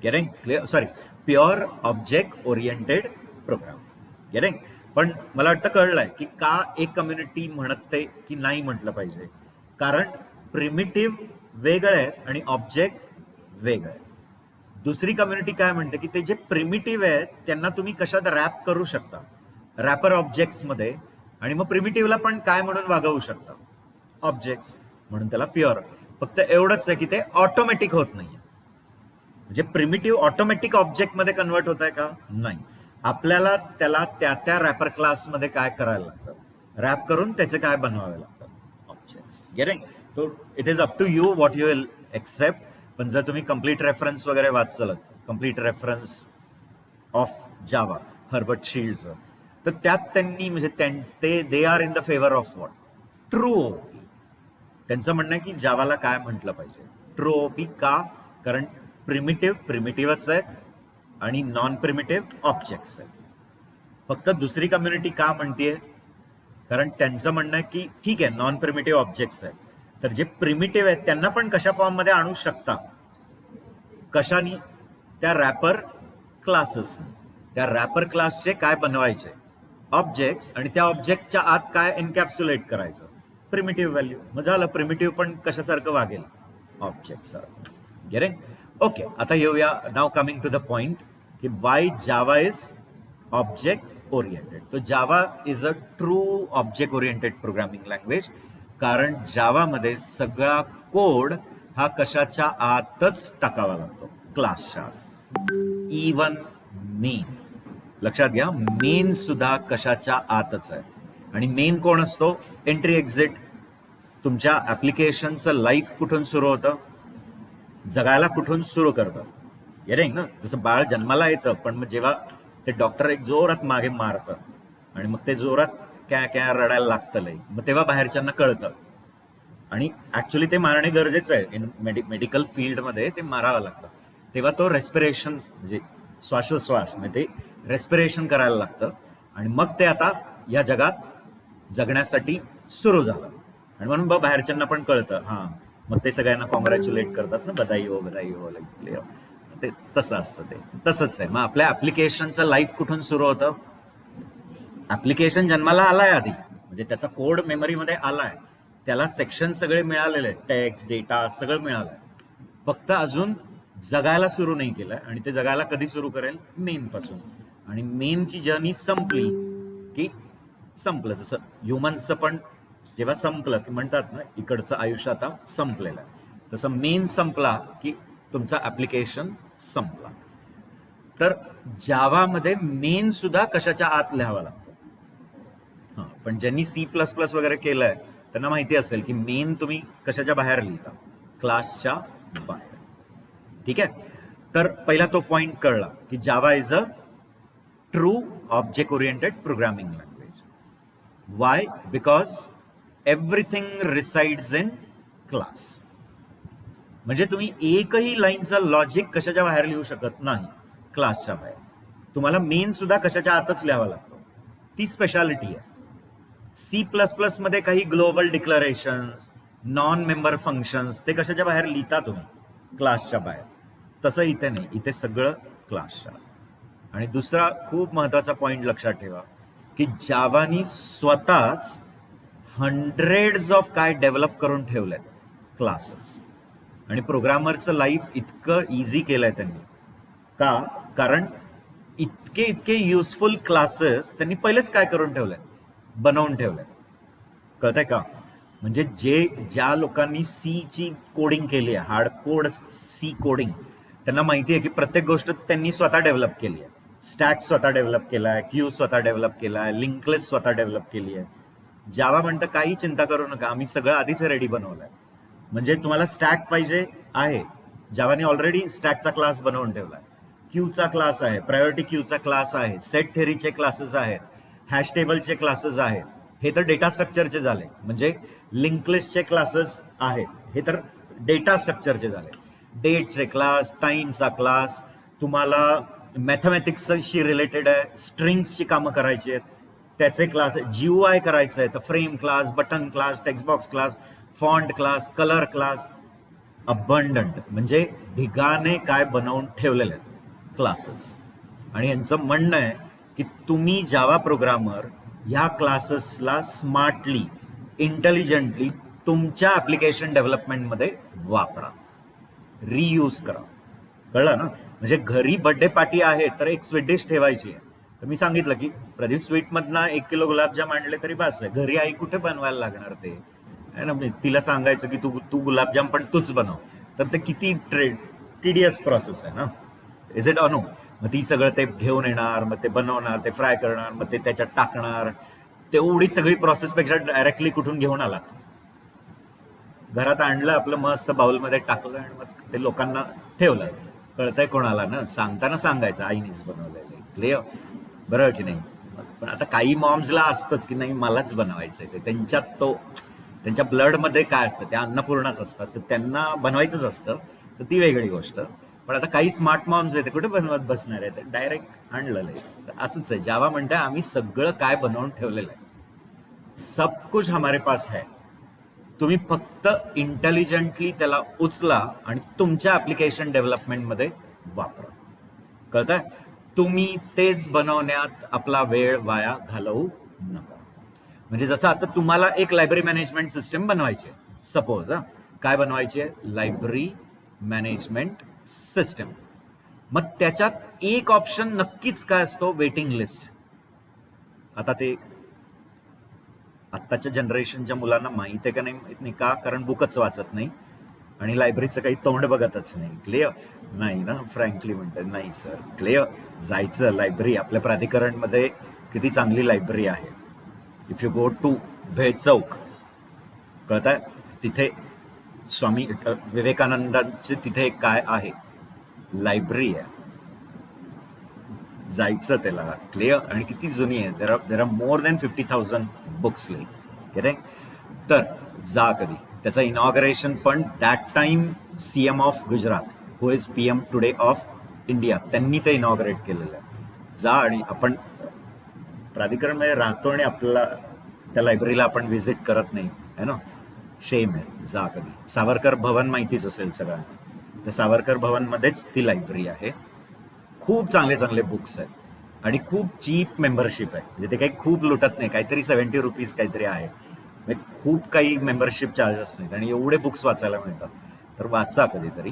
Getting clear? Sorry, pure object oriented programming. Getting? पण मला वाटतं कळलंय की का एक कम्युनिटी म्हणते की नाही म्हटलं पाहिजे, कारण प्रिमिटिव्ह वेगळे आहेत आणि ऑब्जेक्ट वेगळे आहेत. दुसरी कम्युनिटी काय म्हणते की ते जे प्रिमिटिव्ह आहेत त्यांना तुम्ही कशात रॅप करू शकता, रॅपर ऑब्जेक्ट्समध्ये, आणि मग प्रिमिटिव्हला पण काय म्हणून वागवू शकता, ऑब्जेक्ट्स, म्हणून त्याला प्युअर. फक्त एवढंच आहे की ते ऑटोमॅटिक होत नाहीये. म्हणजे प्रिमिटिव्ह ऑटोमॅटिक ऑब्जेक्टमध्ये कन्वर्ट होत आहे का, नाही. आपल्याला त्याला त्या त्या रॅपर क्लासमध्ये काय करायला लागतं, रॅप करून त्याचे काय बनवावे लागतात, ऑब्जेक्ट्स. गेटिंग? तो it is up to you what you will accept. पण जर तुम्ही कम्प्लीट रेफरन्स वगैरे वाचलत, complete reference of Java Herbert शिल्डचं, तर त्यात त्यांनी म्हणजे they are in the favour of what, true OP. त्यांचं म्हणणं आहे की जावाला काय म्हटलं पाहिजे, ट्रू ओपी. का? कारण प्रिमिटिव्हच आहेत आणि नॉन प्रिमिटिव्ह ऑब्जेक्ट्स आहेत. फक्त दुसरी कम्युनिटी का म्हणतीये, कारण त्यांचं म्हणणं आहे की ठीक आहे नॉन प्रिमिटिव्ह ऑब्जेक्ट्स आहेत, तर जे प्रिमिटिव्ह आहेत त्यांना पण कशा फॉर्ममध्ये आणू शकता, कशानी, त्या रॅपर क्लासेस. त्या रॅपर क्लासचे काय बनवायचे, ऑब्जेक्ट्स, आणि त्या ऑब्जेक्टच्या आत काय एन्कॅप्सुलेट करायचं, प्रिमिटिव्ह व्हॅल्यू. मग झालं, प्रिमिटिव्ह पण कशासारखं वागेल, ऑब्जेक्ट सारखं. गेटिंग? ओके, आता येऊया, now coming to the point की why Java is object oriented. तो Java is a true object oriented programming language, कारण जावामध्ये सगळा कोड हा कशाच्या आतच टाकावा लागतो, क्लासच्या आत. इवन मेन, लक्षात घ्या, मेन सुद्धा कशाच्या आतच आहे. आणि मेन कोण असतो, एंट्री एक्झिट. तुमच्या ऍप्लिकेशनचं लाईफ कुठून सुरू होतं, जगायला कुठून सुरू करतं. गेटिंग ना? जसं बाळ जन्माला येतं, पण मग जेव्हा ते डॉक्टर एक जोरात मागे मारतं आणि मग ते जोरात क्या रडायला लागतं लई, मग तेव्हा बाहेरच्यांना कळतं. आणि ऍक्च्युली ते मारणे गरजेचं आहे, इन मेडिकल फील्डमध्ये ते मारावं लागतं. तेव्हा तो रेस्पिरेशन म्हणजे श्वासोश्वास म्हणजे ते रेस्पिरेशन करायला लागतं, आणि मग ते आता या जगात जगण्यासाठी सुरू झालं. आणि म्हणून बाहेरच्यांना पण कळतं, हां, मग ते सगळ्यांना कॉंग्रॅच्युलेट करतात ना, बधाई हो बधाई हो, ते तसं असतं. ते तसंच आहे. मग आपल्या ऍप्लिकेशनचं लाईफ कुठून सुरू होतं, ऍप्लिकेशन जन्माला आलाय आधी, म्हणजे त्याचा कोड मेमरीमध्ये आलाय, त्याला सेक्शन सगळे मिळालेले, टेक्स्ट, डेटा सगळं मिळालंय, फक्त अजून जगायला सुरू नाही केलंय. आणि ते जगायला कधी सुरू करेल, मेन पासून. आणि मेनची जर्नी संपली की संपलं. जसं ह्युमन्सचं पण जेव्हा संपलं की म्हणतात ना, इकडचं आयुष्य आता संपलेलं आहे, तसं मेन संपला की तुमचा ऍप्लिकेशन संपला. तर जावामध्ये मेन सुद्धा कशाच्या आत लिहावा लागतो. हा, पण ज्यांनी C++ वगैरे केलंय त्यांना माहिती असेल की मेन तुम्ही कशाच्या बाहेर लिहिता, क्लासच्या बाहेर. ठीक आहे? तर पहिला तो पॉइंट कळला की जावा is a true object oriented programming language. Y? Because everything resides in class. म्हणजे तुम्ही एकही लाईनचं लॉजिक कशाच्या बाहेर लिहू शकत नाही, क्लासच्या बाहेर. तुम्हाला मेन सुद्धा कशाच्या आतच लिहावा लागतो, ती स्पेशालिटी आहे. C++ मध्ये काही ग्लोबल डिक्लरेशन्स, नॉन मेंबर फंक्शन्स, ते कशाच्या बाहेर लिहिता तुम्ही, क्लासच्या बाहेर. तसं इथे नाही, इथे सगळं क्लासच्या. आणि दुसरा खूप महत्वाचा पॉइंट लक्षात ठेवा की जावानी स्वतःच हंड्रेड्स ऑफ काय डेव्हलप करून ठेवलेत क्लासेस. आणि प्रोग्रामरचं लाईफ इतकं इझी केलंय त्यांनी. का? कारण इतके युजफुल क्लासेस त्यांनी पहिलेच काय करून ठेवलेत, बनवून ठेवलेत. कळतंय का? म्हणजे ज्या लोकांनी सी कोडिंग केली आहे, हार्ड कोड सी कोडिंग, त्यांना माहिती आहे की प्रत्येक गोष्ट त्यांनी स्वतः डेव्हलप केली आहे. स्टॅक स्वतः डेव्हलप केला आहे, क्यू स्वतः डेव्हलप केला आहे, लिंक लिस्ट स्वतः डेव्हलप केली आहे. जावा म्हणतं काही चिंता करू नका, आम्ही सगळं आधीच रेडी बनवलंय. म्हणजे तुम्हाला स्टॅक पाहिजे आहे, जावाने ऑलरेडी स्टॅकचा क्लास बनवून ठेवलाय, क्यूचा क्लास आहे, प्रायोरिटी क्यूचा क्लास आहे, सेट थेअरीचे क्लासेस आहेत, हॅश टेबलचे क्लासेस आहेत. हे तर डेटा स्ट्रक्चरचे झाले. म्हणजे लिंक लिस्टचे क्लासेस आहेत, हे तर डेटा स्ट्रक्चरचे झाले. डेटचे क्लास, टाइमचा क्लास, तुम्हाला मॅथमॅटिक्सशी रिलेटेड आहे, स्ट्रिंग्सची कामं करायची आहेत त्याचे क्लास, जीयूआय करायचं आहे तर frame class, button class, text box class, font class, colour class, abundant. म्हणजे ढिगाने काय बनवून ठेवलेले आहेत क्लासेस. आणि यांचं म्हणणं आहे की तुम्ही जावा प्रोग्रामर ह्या क्लासेसला स्मार्टली, इंटेलिजंटली तुमच्या ऍप्लिकेशन डेव्हलपमेंटमध्ये वापरा, रियूज करा. कळलं ना? म्हणजे घरी बर्थडे पार्टी आहे तर एक स्वीट डिश ठेवायची आहे, तर मी सांगितलं की प्रदीप स्वीटमधनं 1 किलो गुलाबजाम आणले तरी बस आहे. घरी आई कुठे बनवायला लागणार ते आहे ना? तिला सांगायचं की तू गुलाबजाम पण तूच बनव, तर ते किती टिडियस प्रोसेस आहे ना. इज इट अनो? मग ती सगळं ते घेऊन येणार, मग ते बनवणार, ते फ्राय करणार, मग ते त्याच्यात टाकणार. तेवढी सगळी प्रोसेसपेक्षा डायरेक्टली कुठून घेऊन आलात? घरात आणलं, आपलं मस्त बाउलमध्ये टाकलं आणि मग ते लोकांना ठेवलं. कळतंय कोणाला ना? सांगताना सांगायचं आईनीच बनवलेलं. क्लिअर? बरोबर की नाही? पण आता काही मॉम्सला असतंच की नाही मलाच बनवायचंय, ते त्यांच्यात तो त्यांच्या ब्लडमध्ये काय असतं, त्या अन्नपूर्णाच असतात, तर त्यांना बनवायचंच असतं, तर ती वेगळी गोष्ट. पण आता काही स्मार्ट मॉम्स आहेत, ते कुठे बनवत बसणार आहे, डायरेक्ट आणलेलं आहे. तर असंच आहे, जावा म्हणते आम्ही सगळं काय बनवून ठेवलेलं आहे, सब कुछ हमारे पास है, तुम्ही फक्त इंटेलिजंटली त्याला उचला आणि तुमच्या ऍप्लिकेशन डेव्हलपमेंटमध्ये वापरा. कळतंय? तुम्ही तेच बनवण्यात आपला वेळ वाया घालवू नका. म्हणजे जसं आता तुम्हाला एक लायब्ररी मॅनेजमेंट सिस्टम बनवायची आहे, सपोज. काय बनवायची आहे? Library management system. मग त्याच्यात एक ऑप्शन नक्कीच काय असतो? Waiting list. आता ते आत्ताच्या जनरेशनच्या मुलांना माहित आहे का नाही माहित नाही, का? कारण बुकच वाचत नाही आणि लायब्ररीचं काही तोंड बघतच नाही. क्लिअर? नाही ना? फ्रँकली म्हणतात नाही सर. क्लिअर? जायचं लायब्ररी. आपल्या प्राधिकरणमध्ये किती चांगली लायब्ररी आहे. इफ यू गो टू भेद चौक, कळताय, तिथे स्वामी विवेकानंदांचे तिथे काय आहे? लायब्ररी आहे. जायचं त्याला. क्लिअर? आणि किती जुनी आहे. There are more than 50,000 books like. Correct? तर जा कधी. त्याचं इनॉग्रेशन पण that time CM of Gujarat, who is PM today of India, त्यांनी ते इनॉग्रेट केलेलं आहे. जा. आणि आपण प्राधिकरणमध्ये राहतो आणि आपल्याला त्या लायब्ररीला आपण व्हिजिट करत नाही, है ना? शेम आहे. जा कधी. सावरकर भवन माहितीच असेल सगळ्यांना, त्या सावरकर भवनमध्येच ती लायब्ररी आहे. खूप चांगले चांगले बुक्स आहेत आणि खूप चीप मेंबरशिप आहे. म्हणजे ते काही खूप लुटत नाही, काहीतरी 70 रुपीज काहीतरी आहे. म्हणजे खूप काही मेंबरशिप चार्जेस नाहीत आणि एवढे बुक्स वाचायला मिळतात. तर वाचा कधीतरी.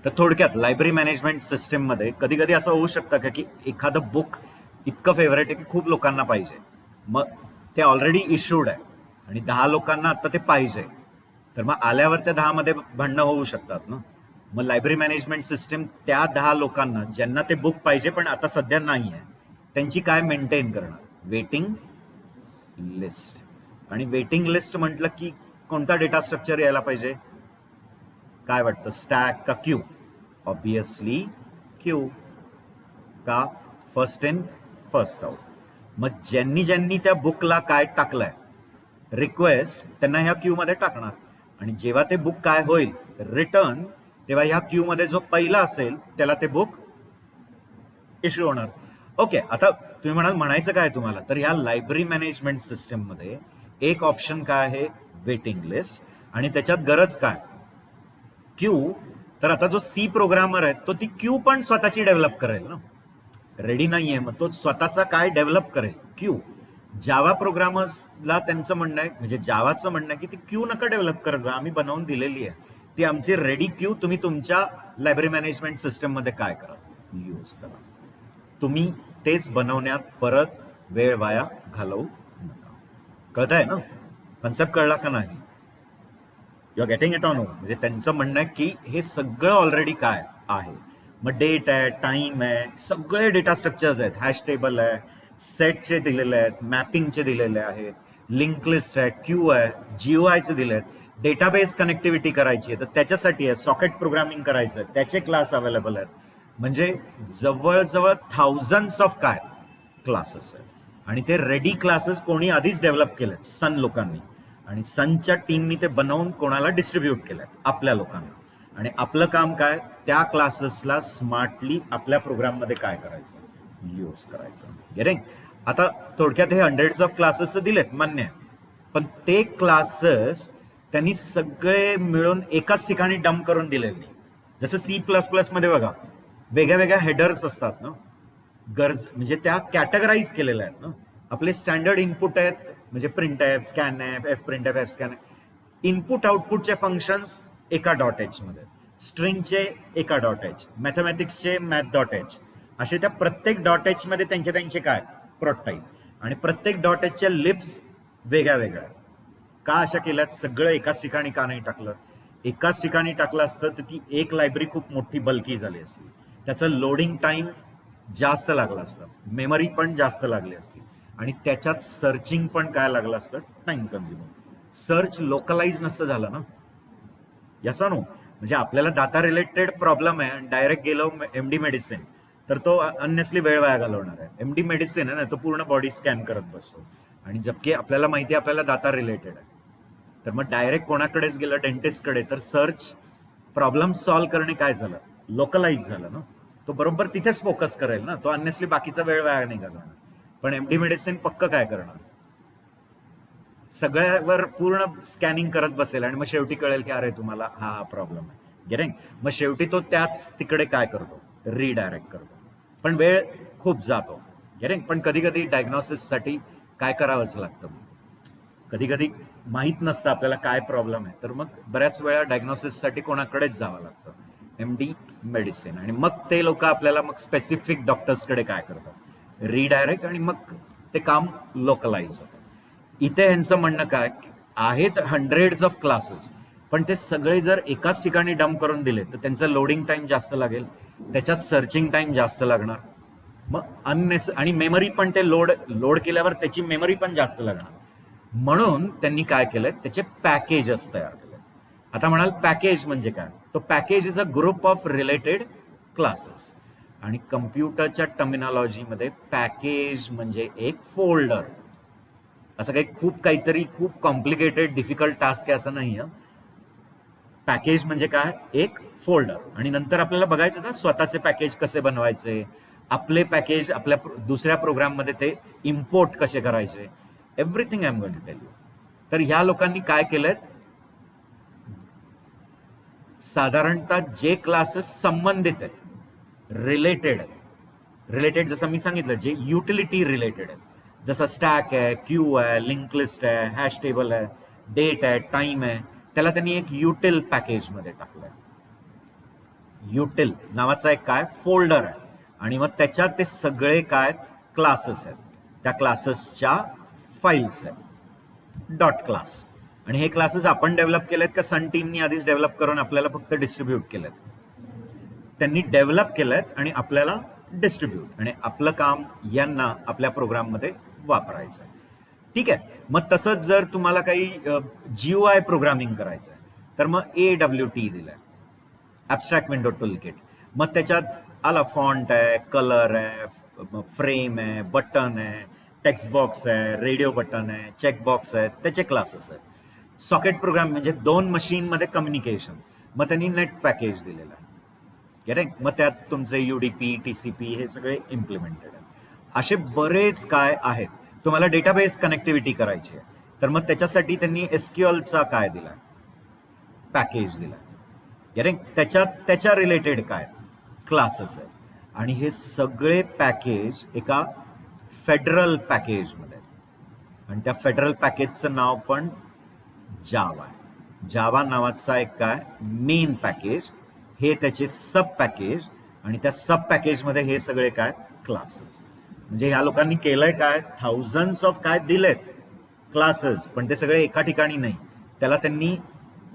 तर थोडक्यात लायब्ररी मॅनेजमेंट सिस्टममध्ये कधी कधी असं होऊ शकतं का की एखादं बुक इतकं फेवरेट आहे की खूप लोकांना पाहिजे, मग ते ऑलरेडी इश्यूड आहे आणि 10 लोकांना आता ते पाहिजे, तर मग आल्यावर त्या 10 मध्ये भांडणं होऊ शकतात ना. मग लायब्ररी मॅनेजमेंट सिस्टम त्या 10 लोकांना ज्यांना ते बुक पाहिजे पण आता सध्या नाही आहे, त्यांची काय मेंटेन करणार? Waiting list. आणि वेटिंग लिस्ट म्हटलं की कोणता डेटा स्ट्रक्चर यायला पाहिजे? काय वाटतं? स्टॅक का क्यू? Obviously queue. का? First in first out. मग ज्यांनी ज्यांनी त्या बुकला काय टाकलंय रिक्वेस्ट, त्यांना ह्या क्यू मध्ये टाकणार आणि जेव्हा ते बुक काय होईल रिटर्न, तेव्हा ह्या क्यू मध्ये जो पहिला असेल त्याला ते बुक इश्यू होणार. ओके. आता तुम्ही म्हणायचं काय तुम्हाला? तर ह्या लायब्ररी मॅनेजमेंट सिस्टम मध्ये एक ऑप्शन काय आहे? Waiting list. आणि त्याच्यात गरज काय? क्यू. तर आता जो सी प्रोग्रामर आहे तो ती क्यू पण स्वतःची डेव्हलप करेल ना. रेडी नाहीये, मग तो स्वतःचा काय डेव्हलप करेल? क्यू. जावा प्रोग्रामर्सला त्यांचं म्हणणं आहे, म्हणजे जावाचं म्हणणं आहे की ती क्यू नका डेव्हलप करत, आम्ही बनवून दिलेली आहे ती आमची रेडी क्यू, तुम्ही तुमच्या लायब्ररी मॅनेजमेंट सिस्टम मध्ये काय करा? यूज करा. तुम्ही तेच बनवण्यात परत वेळ वाया घालवू नका. कळतंय ना? कन्सेप्ट कळला का नाही? You are getting it on? म्हणजे त्यांचं म्हणणं आहे की हे सगळं ऑलरेडी काय आहे. मग डेट आहे, टाइम आहे, सगळे डेटा स्ट्रक्चर्स आहेत, हॅश टेबल आहे, सेटचे दिलेले आहेत, मॅपिंगचे दिलेले आहेत, लिंक लिस्ट आहे, क्यू आहे, जीओआयचे दिलेत, डेटाबेस कनेक्टिव्हिटी करायची आहे तर त्याच्यासाठी आहे, सॉकेट प्रोग्रामिंग करायचं आहे त्याचे क्लास अवेलेबल आहेत. म्हणजे जवळजवळ थाउजंड्स ऑफ काय क्लासेस आहेत आणि ते रेडी क्लासेस कोणी आधीच डेव्हलप केलेत, सन लोकांनी, आणि सनच्या टीमनी ते बनवून कोणाला डिस्ट्रीब्यूट केलेत, आपल्या लोकांना. आणि आपलं काम काय, त्या क्लासेसला स्मार्टली आपल्या प्रोग्राममध्ये काय करायचं, यूज करायचं. गेटिंग? आता थोडक्यात हे हंड्रेड्स ऑफ क्लासेस तर दिलेत, मान्य आहे, पण ते क्लासेस त्यांनी सगळे मिळून एकाच ठिकाणी डंप करून दिलेले नाही. जसं C++ मध्ये बघा, वेगळ्या वेगळ्या हेडर्स असतात ना, म्हणजे त्या कॅटेगराईज केलेल्या आहेत ना. आपले स्टँडर्ड इनपुट आहेत, म्हणजे print F, scan F, F print F, F scan F. Input आउटपुटचे फंक्शन्स एका .h मध्ये, स्ट्रिंगचे एका .h, मॅथमॅटिक्सचे math.h, असे त्या प्रत्येक .h मध्ये त्यांचे काय प्रोटोटाईप, आणि प्रत्येक .hच्या लिप्स वेगळ्या वेगळ्या. का अशा केल्यात? सगळं एकाच ठिकाणी का नाही टाकलं? एकाच ठिकाणी टाकलं असतं तर ती एक लायब्ररी खूप मोठी बल्की झाली असती, त्याचं लोडिंग टाइम जास्त लागला असतं, मेमरी पण जास्त लागली असती, आणि त्याच्यात सर्चिंग पण काय लागलं असतं, टाइम कन्झ्युमर. सर्च लोकलाइज नसतं झालं ना. याचा नो म्हणजे आपल्याला दाता रिलेटेड प्रॉब्लेम आहे आणि डायरेक्ट गेलो MD मेडिसिन, तर तो अननेसली वेळ वाया घालवणार आहे. MD मेडिसिन आहे ना, तो पूर्ण बॉडी स्कॅन करत बसतो, आणि जबकि आपल्याला माहिती आहे आपल्याला दाता रिलेटेड आहे, तर मग डायरेक्ट कोणाकडेच गेलं, डेंटिस्टकडे, तर सर्च प्रॉब्लेम सॉल्व्ह करणे काय झालं, लोकलाइज झालं ना. तो बरोबर तिथेच फोकस करेल ना, तो अननेसली बाकीचा वेळ वाया नाही घालवणार. पण MD मेडिसिन पक्क काय करणार, सगळ्यावर पूर्ण स्कॅनिंग करत बसेल, आणि मग शेवटी कळेल की अरे तुम्हाला हा प्रॉब्लेम आहे. गेटिंग? मग शेवटी तो त्याच तिकडे काय करतो, रिडायरेक्ट करतो, पण वेळ खूप जातो. गेटिंग? पण कधी कधी डायग्नोसिससाठी काय करावंच लागतं, कधी कधी माहीत नसतं आपल्याला काय प्रॉब्लेम आहे, तर मग बऱ्याच वेळा डायग्नोसिससाठी कोणाकडेच जावं लागतं, MD मेडिसिन, आणि मग ते लोक आपल्याला मग स्पेसिफिक डॉक्टर्सकडे काय करतात, रिडायरेक्ट, आणि मग ते काम लोकलाइज होतं. इथे ह्यांचं म्हणणं काय आहेत, हंड्रेड्स ऑफ क्लासेस, पण ते सगळे जर एकाच ठिकाणी डंप करून दिले तर त्यांचं लोडिंग टाइम जास्त लागेल, त्याच्यात सर्चिंग टाइम जास्त लागणार, मग आणि मेमरी पण ते लोड केल्यावर त्याची मेमरी पण जास्त लागणार. म्हणून त्यांनी काय केलंय, त्याचे पॅकेजेस तयार केले. आता म्हणाल पॅकेज म्हणजे काय, तो package is a group of related classes, आणि कम्प्युटरच्या टर्मिनॉलॉजीमध्ये पॅकेज म्हणजे एक फोल्डर. असं काहीतरी खूप कॉम्प्लिकेटेड डिफिकल्ट टास्क आहे असं नाही. पॅकेज म्हणजे काय, एक फोल्डर, आणि नंतर आपल्याला बघायचं ना स्वतःचे पॅकेज कसे बनवायचे, आपले पॅकेज आपल्या दुसऱ्या प्रोग्राममध्ये ते इम्पोर्ट कसे करायचे, everything I am going to tell you. तर ह्या लोकांनी काय केलंय, साधारणतः जे क्लासेस संबंधित आहेत, रिलेटेड जसं मी सांगितलं, जे युटिलिटी रिलेटेड आहेत, जसं स्टॅक आहे, क्यू आहे, लिंक लिस्ट आहे, हॅश टेबल आहे, डेट आहे, टाइम आहे, त्याला त्यांनी एक युटिल पॅकेज मध्ये टाकलंय. युटिल नावाचा एक काय फोल्डर आहे, आणि मग त्याच्यात ते सगळे काय क्लासेस आहेत, त्या क्लासेसच्या फाईल्स आहेत, डॉट क्लास. आणि हे क्लासेस आपण डेव्हलप केलेत का सन टीमनी आधीच डेव्हलप करून आपल्याला फक्त डिस्ट्रीब्यूट केलेत? त्यांनी डेव्हलप केलेत आणि आपल्याला डिस्ट्रीब्यूट, आणि आपलं काम यांना आपल्या प्रोग्राममध्ये वापरायचं आहे. ठीक आहे. मग तसंच जर तुम्हाला काही GUI प्रोग्रामिंग करायचं आहे तर मग AWT दिलंय, ॲब्स्ट्रॅक्ट विंडो टूलकिट. मग त्याच्यात आला फॉन्ट आहे, कलर आहे, फ्रेम आहे, बटन आहे, टेक्स्ट बॉक्स आहे, रेडिओ बटन आहे, चेक बॉक्स आहे, त्याचे क्लासेस आहेत. सॉकेट प्रोग्राम म्हणजे 2 मशीनमध्ये कम्युनिकेशन, मग त्यांनी नेट पॅकेज दिलेलं आहे. करेक्ट? मग त्यात तुमचे UDP, TCP हे सगळे इम्प्लिमेंटेड आहे. असे बरेच काय आहेत. तुम्हाला डेटाबेस कनेक्टिव्हिटी करायची आहे तर मग त्याच्यासाठी त्यांनी SQLचा काय दिला, पॅकेज दिला. करेक्ट? त्याच्या रिलेटेड काय क्लासेस आहेत, आणि हे सगळे पॅकेज एका फेडरल पॅकेजमध्ये आहेत, आणि त्या फेडरल पॅकेजचं नाव पण जावा आहे. जावा नावाचा एक काय मेन पॅकेज, हे त्याचे सब पॅकेज, आणि त्या सब पॅकेजमध्ये हे सगळे काय क्लासेस. म्हणजे ह्या लोकांनी केलंय काय, थाउजंड्स ऑफ काय दिलेत क्लासेस, पण ते सगळे एका ठिकाणी नाही, त्याला त्यांनी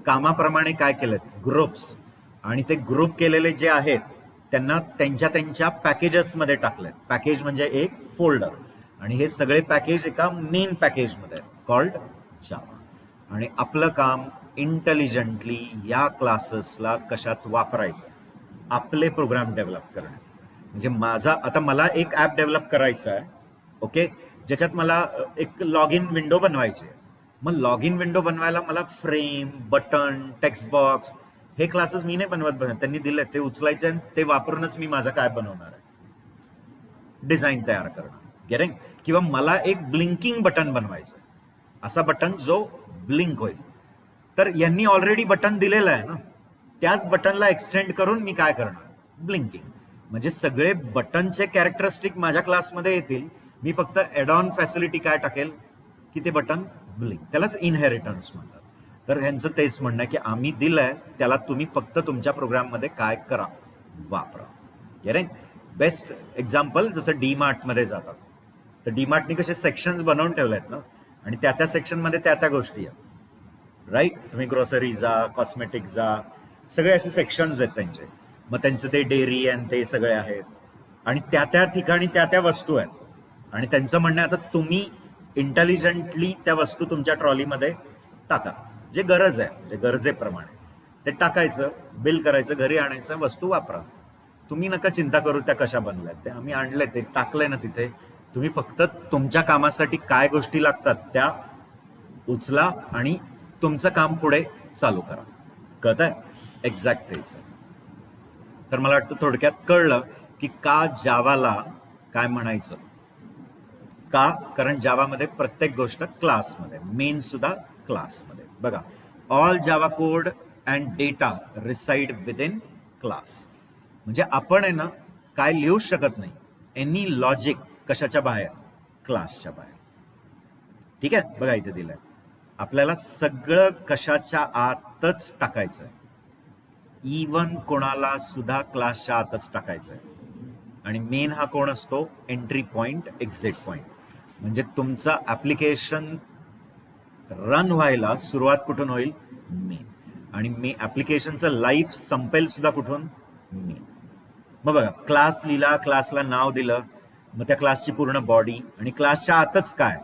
कामाप्रमाणे काय केलेत, ग्रुप्स, आणि ते ग्रुप केलेले जे आहेत त्यांना त्यांच्या पॅकेजेसमध्ये टाकलेत. पॅकेज म्हणजे एक फोल्डर, आणि हे सगळे पॅकेज एका मेन पॅकेजमध्ये आहेत. Called Java. आणि आपलं काम इंटेलिजंटली या क्लासेसला कशात वापरायचं, आपले प्रोग्राम डेव्हलप करणे. म्हणजे आता मला एक ॲप डेव्हलप करायचं आहे, ओके, ज्याच्यात मला एक लॉग इन विंडो बनवायची आहे. मग लॉग इन विंडो बनवायला मला फ्रेम, बटन, टेक्स्ट बॉक्स हे क्लासेस मी नाही बनवत, त्यांनी दिले ते उचलायचे आणि ते वापरूनच मी माझं काय बनवणार आहे, डिझाईन तयार करणं, गेटिंग. किंवा मला एक ब्लिंकिंग बटन बनवायचं, असा बटन जो ब्लिंक होईल. तर यांनी ऑलरेडी बटन दिलेलं आहे ना, त्याच बटनला एक्सटेंड करून मी काय करणार, ब्लिंकिंग. म्हणजे सगळे बटनचे कॅरेक्टरिस्टिक माझ्या क्लासमध्ये येतील. मी फक्त ॲड ऑन फॅसिलिटी काय टाकेल की ते बटन ब्लिंक. त्यालाच इनहेरिटन्स म्हणतात. तर ह्यांचं तेच म्हणणं आहे की आम्ही दिलंय त्याला तुम्ही फक्त तुमच्या प्रोग्राममध्ये काय करा, वापरा. गेटिंग. बेस्ट एक्झाम्पल जसं डीमार्टमध्ये जातात, तर डीमार्टनी कसे सेक्शन्स बनवून ठेवले आहेत ना, आणि त्या सेक्शनमध्ये त्या गोष्टी आहेत, राईट. तुम्ही ग्रोसरी जा, कॉस्मेटिक जा, सगळे असे सेक्शन्स आहेत त्यांचे. मग त्यांचं ते डेअरी आणि ते सगळे आहेत, आणि त्या ठिकाणी त्या वस्तू आहेत. आणि त्यांचं म्हणणं आहे आता तुम्ही इंटेलिजंटली त्या वस्तू तुमच्या ट्रॉलीमध्ये टाका, जे गरज आहे, म्हणजे गरजेप्रमाणे ते टाकायचं, बिल करायचं, घरी आणायचं, वस्तू वापरा. तुम्ही नका चिंता करू त्या कशा बनल्यात, ते आम्ही आणले, ते टाकलंय ना तिथे. तुम्ही फक्त तुमच्या कामासाठी काय गोष्टी लागतात त्या उचला आणि तुमचं काम पुढे चालू करा. कळतंय? एक्झॅक्ट तेच आहे. तर मला वाटतं थोडक्यात कळलं की का जावाला काय म्हणायचं. का? कारण जावामध्ये प्रत्येक गोष्ट क्लासमध्ये, मेन सुद्धा क्लासमध्ये. बघा, all Java code and data reside within class. म्हणजे आपण आहे ना काय लिहू शकत नाही, एनी लॉजिक कशाच्या बाहेर, क्लासच्या बाहेर. ठीक आहे. बघा इथे दिलंय आपल्याला सगळं कशाच्या आतच टाकायचंय, इवन कोणाला सुद्धा क्लासच्या आतच टाकायचंय. आणि मेन हा कोण असतो, एंट्री पॉइंट, एक्झिट पॉइंट. म्हणजे तुमचं ऍप्लिकेशन रन व्हायला सुरुवात कुठून होईल, मेन. आणि ऍप्लिकेशनचं लाईफ संपेल सुद्धा कुठून, मेन. मग बघा, क्लास लिहिला, क्लासला नाव दिलं, मग त्या क्लासची पूर्ण बॉडी, आणि क्लासच्या आतच काय,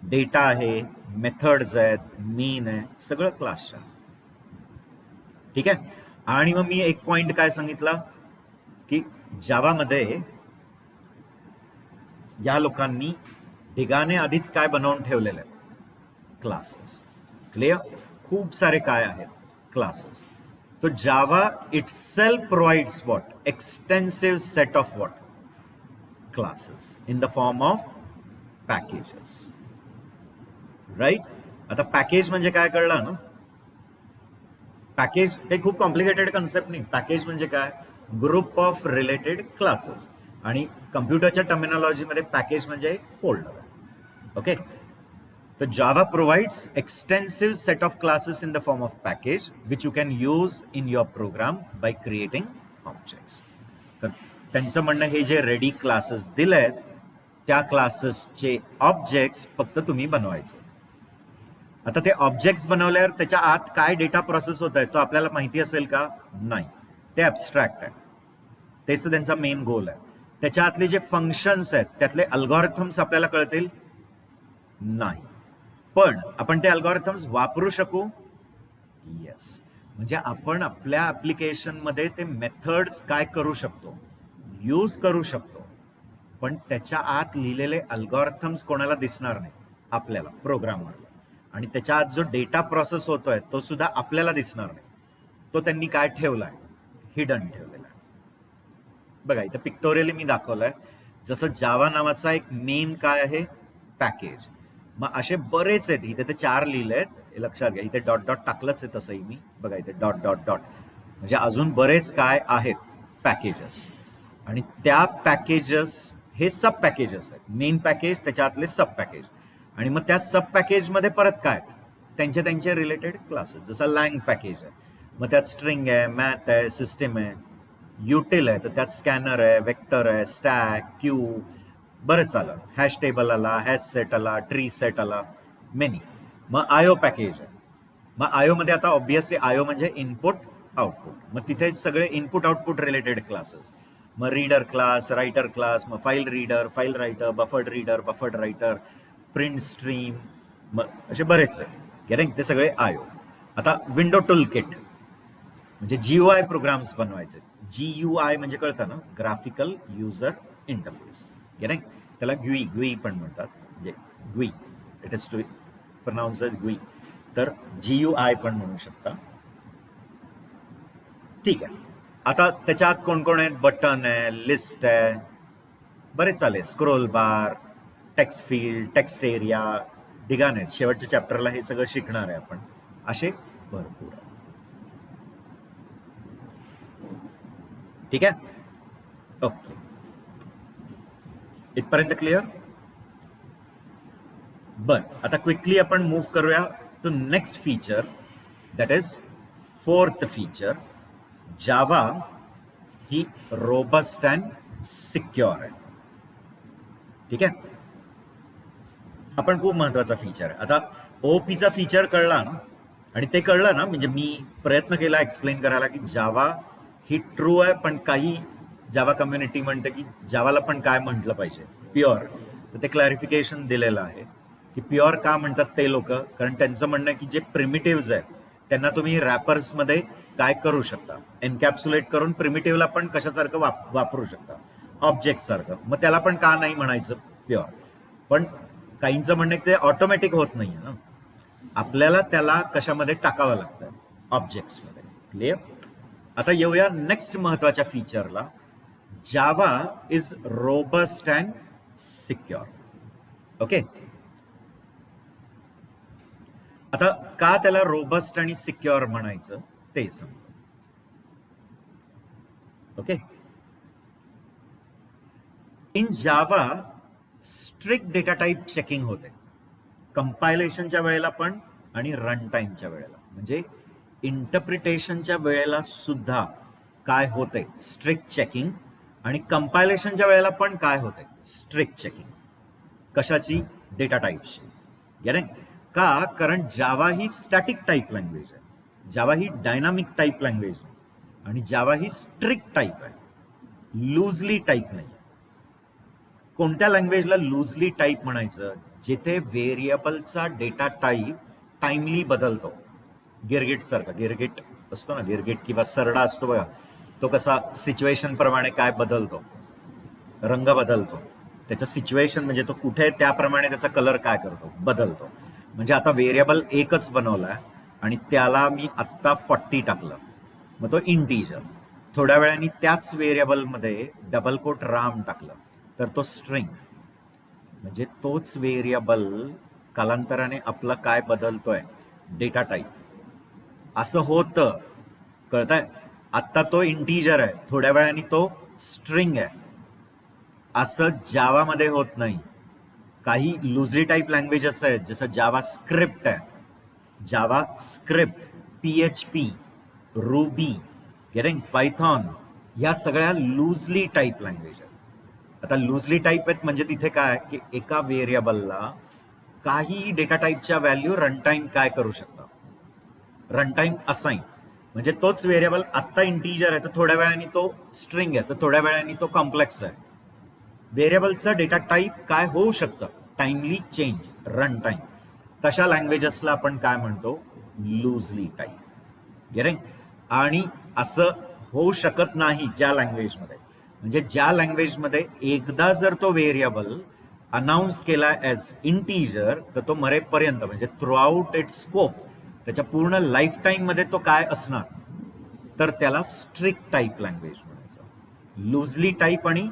डेटा आहे, मेथड्स आहेत, मेन आहे, सगळं क्लासच्या. ठीक आहे. आणि मग मी एक पॉइंट काय सांगितला की जावामध्ये या लोकांनी ढिगाने आधीच काय बनवून ठेवलेले आहेत, क्लासेस. क्लिअर? खूप सारे काय आहेत, क्लासेस. तो जावा itself provides what? Extensive set of what? Classes in the form of packages. Right? आता पॅकेज म्हणजे काय कळलं ना? पॅकेज काही खूप कॉम्प्लिकेटेड कन्सेप्ट नाही. पॅकेज म्हणजे काय, ग्रुप ऑफ रिलेटेड क्लासेस. आणि कम्प्युटरच्या टर्मिनॉलॉजीमध्ये पॅकेज म्हणजे एक फोल्डर आहे. Okay. The Java provides extensive set of classes in the form of package which you can use in your program by creating objects. तर त्यांचं म्हणणं, हे जे रेडी क्लासेस दिलेत त्या क्लासेसचे ऑब्जेक्ट्स फक्त तुम्ही बनवायचे. आता ते ऑब्जेक्ट्स बनवल्यावर त्याच्या आत काय डेटा प्रोसेस होत आहे तो आपल्याला माहिती असेल का, नाही, ते ॲब्स्ट्रॅक्ट आहे. तेच त्यांचा मेन गोल आहे. त्याच्या आतले जे फंक्शन्स आहेत त्यातले अल्गोरिथम्स आपल्याला कळतील, नाही. पण आपण ते अल्गोरिथम्स वापरू शकू, येस. म्हणजे आपण आपल्या ऍप्लिकेशनमध्ये ते मेथड्स काय करू शकतो, यूज करू शकतो. पण त्याच्या आत लिहिलेले अल्गोरिथम्स कोणाला दिसणार नाही, आपल्याला, प्रोग्रामरला. आणि त्याच्या आत जो डेटा प्रोसेस होतोय तो सुद्धा आपल्याला दिसणार नाही. तो त्यांनी काय ठेवलाय, हिडन ठेवलेला आहे. बघा इथं पिक्टोरियली मी दाखवलंय. जसं जावा नावाचा एक नेम काय आहे, पॅकेज. मग असे बरेच आहेत. इथे ते 4 लिहिलेत, लक्षात घ्या. इथे डॉट डॉट टाकलंच आहे तसंही मी. बघा इथे डॉट डॉट डॉट. म्हणजे अजून बरेच काय आहेत, पॅकेजेस. आणि त्या पॅकेजेस हे सब पॅकेजेस आहेत. मेन पॅकेज, त्याच्यातले सब पॅकेज. आणि मग त्या सब पॅकेजमध्ये परत काय, त्यांचे रिलेटेड क्लासेस. जसं लँग पॅकेज आहे, मग त्यात स्ट्रिंग आहे, मॅथ आहे, सिस्टम आहे. युटिल आहे तर त्यात स्कॅनर आहे, वेक्टर आहे, स्टॅक, क्यू, बरंच आलं. हॅश टेबल आला, हॅश सेट आला, ट्री सेट आला, मेनी. मग आयो पॅकेज आहे. मग आयो मध्ये आता ऑब्विसली आयो म्हणजे इनपुट आउटपुट. मग तिथे सगळे इनपुट आउटपुट रिलेटेड क्लासेस. मग रीडर क्लास, रायटर क्लास, मग file reader, file writer, buffered reader, buffered writer, print stream, असे बरेच आहेत. गेटिंग? ते सगळे आयो. आता विंडो टूल किट म्हणजे GUI प्रोग्राम्स बनवायचे. GUI म्हणजे कळतं ना, ग्राफिकल युजर इंटरफेस. गेटिंग? त्याला GUI पण म्हणतात. म्हणजे GUI, it is to pronounce as GUI. तर GUI पण म्हणू शकता. ठीक आहे. आता त्याच्यात कोण कोण आहेत? बटन आहे, लिस्ट आहे, बरेच चालेल, scroll bar, text field, text area, ढिगाण आहेत. शेवटच्या चॅप्टरला हे सगळं शिकणार आहे आपण. असे भरपूर आहेत. ठीक आहे? ओके, इथपर्यंत क्लिअर? बर, आता क्विकली आपण मूव्ह करूया to next feature, that is fourth feature. Java ही रोबस्ट अँड सिक्युअर आहे. ठीक आहे? हा पण खूप महत्वाचा फीचर आहे. आता ओपीचा फीचर कळला ना, आणि ते कळलं ना, म्हणजे मी प्रयत्न केला एक्सप्लेन करायला की जावा ही ट्रू आहे, पण काही जावा कम्युनिटी म्हणते की जावाला पण काय म्हटलं पाहिजे, प्युअर. तर ते क्लॅरिफिकेशन दिलेलं आहे की प्युअर का म्हणतात ते लोक, कारण त्यांचं म्हणणं आहे की जे प्रिमिटिव्ह आहेत त्यांना तुम्ही रॅपर्समध्ये काय करू शकता, एनकॅप्सुलेट करून प्रिमिटिव्हला पण कशासारखं वापरू शकता, ऑब्जेक्ट सारखं. मग त्याला पण का नाही म्हणायचं प्युअर? पण काहींचं म्हणणं आहे की ते ऑटोमॅटिक होत नाहीये ना, आपल्याला त्याला कशामध्ये टाकावं लागतं, ऑब्जेक्ट्समध्ये. क्लिअर? आता येऊया नेक्स्ट महत्वाच्या फीचरला. Java is robust and secure. Okay, आता का त्याला रोबस्ट आणि सिक्युअर म्हणायचं ते सांगतो. Okay, in Java strict data type checking होते, कंपायलेशनच्या वेळेला पण आणि रन टाइमच्या वेळेला. म्हणजे इंटरप्रिटेशनच्या वेळेला सुद्धा काय होते, स्ट्रिक्ट चेकिंग. आणि कंपायलेशनच्या वेळेला पण काय होते, स्ट्रिक्ट चेकिंग. कशाची? डेटा टाईपची. गेटिंग? का? कारण जावा ही स्टॅटिक टाईप लँग्वेज आहे, जावा ही डायनामिक टाईप लँग्वेज आहे, आणि जावा ही स्ट्रिक्ट टाईप आहे, लूजली टाईप नाही. कोणत्या लँग्वेजला लूजली टाईप म्हणायचं? जिथे व्हेरिएबलचा डेटा टाईप टाइमली बदलतो. गिरगिट सारखा, गिरगिट असतो ना, गिरगिट किंवा सरडा असतो बघा, तो कसा सिच्युएशन प्रमाणे काय बदलतो, रंग बदलतो. त्याचं सिच्युएशन म्हणजे तो कुठे, त्याप्रमाणे त्याचा कलर काय करतो, बदलतो. म्हणजे आता व्हेरिएबल एकच बनवलाय आणि त्याला मी आत्ता 40 टाकलं, मग तो इंटीजर. थोड्या वेळाने त्याच व्हेरिएबलमध्ये डबल कोट राम टाकलं तर तो स्ट्रिंग. म्हणजे तोच व्हेरिएबल कालांतराने आपला काय बदलतोय, डेटा टाईप. असं होतं, कळतंय? आत्ता तो इंटीजर आहे, थोड्या वेळाने तो स्ट्रिंग आहे. असं जावामध्ये होत नाही. काही लुझली टाईप लँग्वेजेस आहेत, जसं जावा स्क्रिप्ट आहे, JavaScript, PHP, Ruby, getting, Python, या सगळ्या लूजली टाईप लँग्वेज आहेत. आता लूजली टाईप आहेत म्हणजे तिथे काय की एका व्हेरिएबलला काही डेटा टाईपच्या व्हॅल्यू रनटाईम काय करू शकता, रनटाईम असाइन. म्हणजे तोच व्हेरिएबल आत्ता इंटीजर आहे तर थोड्या वेळाने तो स्ट्रिंग आहे, तर थोड्या वेळाने तो कॉम्प्लेक्स आहे. व्हेरिएबलचं डेटा टाईप काय होऊ शकतं, टाइमली चेंज, रन टाईम. तशा लँग्वेजेसला आपण काय म्हणतो, लूजली टाईप. गेटिंग? आणि असं होऊ शकत नाही ज्या लँग्वेजमध्ये. म्हणजे ज्या लँग्वेजमध्ये एकदा जर तो व्हेरिएबल अनाऊन्स केला ॲज इंटीजर तर तो मरेपर्यंत, म्हणजे थ्रू आउट इट्स स्कोप, त्याच्या पूर्ण लाईफ टाईममध्ये तो काय असणार, तर त्याला स्ट्रिक्ट टाईप लँग्वेज म्हणायचं. लूजली टाईप आणि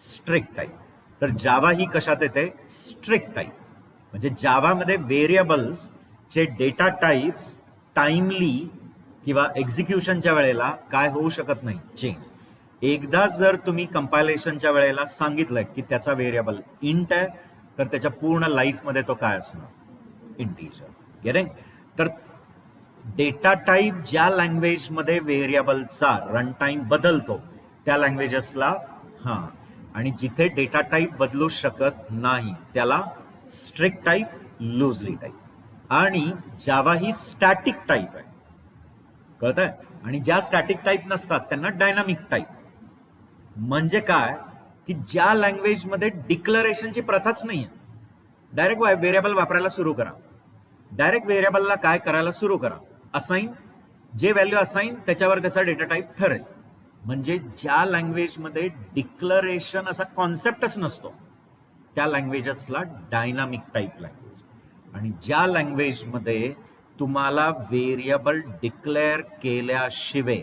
स्ट्रिक्ट टाईप. तर जावा ही कशात येते, स्ट्रिक्ट टाईप. म्हणजे जावामध्ये व्हेरिएबल्सचे डेटा टाईप्स टाइमली किंवा एक्झिक्युशनच्या वेळेला काय होऊ शकत नाही, चेंज. एकदा जर तुम्ही कंपायलेशनच्या वेळेला सांगितलं की त्याचा व्हेरिएबल इंट आहे तर त्याच्या पूर्ण लाईफमध्ये तो काय असणार, इंटीजर. गेटिंग? तर डेटा टाईप ज्या लँग्वेजमध्ये व्हेरिएबलचा रन टाईम बदलतो त्या लँग्वेजेसला हां, आणि जिथे डेटा टाईप बदलू शकत नाही त्याला स्ट्रिक्ट टाईप, लूजली टाईप. आणि जावा ही स्टॅटिक टाईप आहे, कळतंय? आणि ज्या स्टॅटिक टाईप नसतात त्यांना डायनामिक टाईप. म्हणजे काय की ज्या लँग्वेजमध्ये डिक्लरेशनची प्रथाच नाहीये, डायरेक्ट व्हेरिएबल वापरायला सुरू करा, डायरेक्ट व्हेरिएबलला काय करायला सुरू करा, असाइन, जे व्हॅल्यू असाइन त्याच्यावर त्याचा डेटा टाईप ठरेल. म्हणजे ज्या लँग्वेजमध्ये डिक्लरेशन असा कॉन्सेप्टच नसतो त्या लँग्वेजेसला डायनामिक टाईप लँग्वेज, आणि ज्या लँग्वेजमध्ये तुम्हाला व्हेरिएबल डिक्लेअर केल्याशिवाय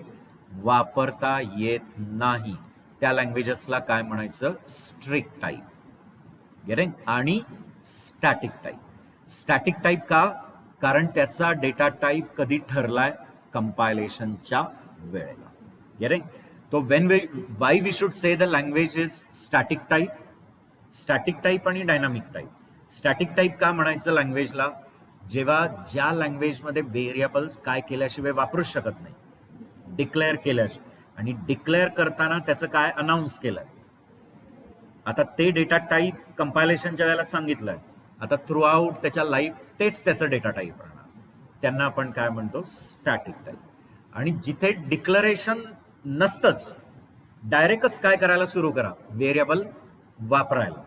वापरता येत नाही त्या लँग्वेजेसला काय म्हणायचं, स्ट्रिक्ट टाईप. गेटिंग? आणि स्टॅटिक टाईप. स्टॅटिक टाईप का? कारण त्याचा डेटा टाईप कधी ठरलाय, कंपायलेशनच्या वेळेला. गेटिंग? तो why we should say the language is static type. Static type आणि डायनामिक टाईप. स्टॅटिक टाईप का म्हणायचं लँग्वेजला? जेव्हा ज्या लँग्वेजमध्ये व्हेरिएबल्स काय केल्याशिवाय वापरूच शकत नाही, डिक्लेअर केल्याशिवाय, आणि डिक्लेअर करताना त्याचं काय अनाऊन्स केलंय, आता ते डेटा टाईप कंपायलेशनच्या वेळेला सांगितलंय, आता थ्रू आउट त्याच्या लाईफ तेच त्याचं डेटा टाईप राहणार, त्यांना आपण काय म्हणतो, स्टॅटिक टाईप. आणि जिथे डिक्लरेशन नसतंच, डायरेक्टच काय करायला सुरू करा, व्हेरिएबल वापरायला,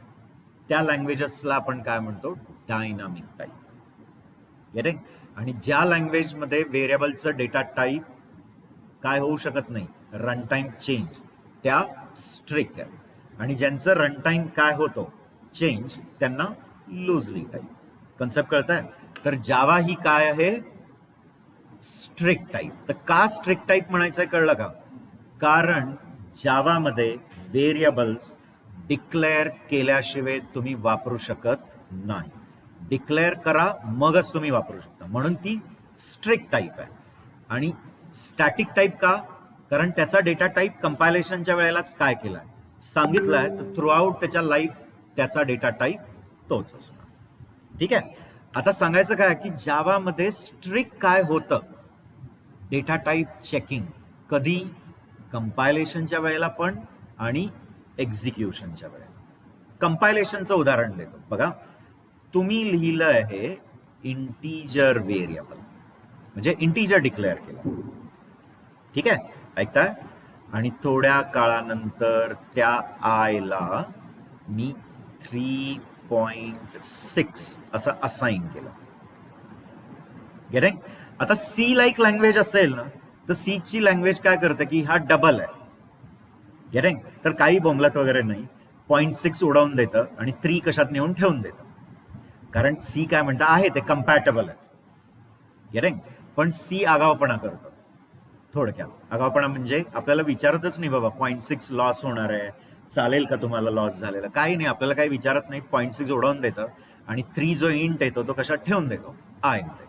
त्या लँग्वेजेसला आपण काय म्हणतो, डायनामिक टाईप. गेटिंग? आणि ज्या लँग्वेजमध्ये व्हेरिएबलचं डेटा टाईप काय होऊ शकत नाही, रन टाईम चेंज, त्या स्ट्रिक्ट आहे. आणि ज्यांचं रन टाईम काय होतो, चेंज, त्यांना लूजली टाईप. कन्सेप्ट कळतंय? तर जावा ही काय आहे, स्ट्रिक्ट टाईप. तर का स्ट्रिक्ट टाईप म्हणायचंय कळलं का? कारण जावामध्ये व्हेरिएबल्स डिक्लेअर केल्याशिवाय तुम्ही वापरू शकत नाही. डिक्लेअर करा मगच तुम्ही वापरू शकता, म्हणून ती स्ट्रिक्ट टाईप आहे. आणि स्टॅटिक टाईप का? कारण त्याचा डेटा टाईप कंपायलेशनच्या वेळेलाच काय केलाय, सांगितलंय, तर थ्रू आउट त्याच्या लाईफ त्याचा डेटा टाईप तोच असणार. ठीक आहे? आता सांगायचं काय की जावामध्ये स्ट्रिक्ट काय होतं, डेटा टाईप चेकिंग. कधी? कंपायलेशनच्या वेळेला पण आणि एक्झिक्युशनच्या वेळेला. कंपायलेशनचं उदाहरण देतो बघा. तुम्ही लिहिलं आहे इंटीजर व्हेरिएबल, म्हणजे इंटीजर डिक्लेअर केलं, ठीक आहे, ऐकताय? आणि थोड्या काळानंतर त्या आयला मी 3.6 असं असाइन केलं. गेटिंग? आता सी लाईक लँग्वेज असेल ना, तर सी ची लँग्वेज काय करते की हा डबल आहे. गेटिंग? तर काही बोंबलत वगैरे नाही, 0.6 उडवून देतं आणि 3 कशात नेऊन ठेवून देतं, कारण सी काय म्हणतं आहे ते कम्पॅटेबल आहे. गेटिंग? पण सी आगावपणा करतं. थोडक्यात आगावपणा म्हणजे आपल्याला विचारतच नाही, बाबा 0.6 लॉस होणार आहे, चालेल का तुम्हाला लॉस झालेला, काही नाही, आपल्याला काही विचारत नाही, 0.6 उडवून देतं आणि 3 जो इंट येतो तो कशात ठेवून देतो, आय मध्ये.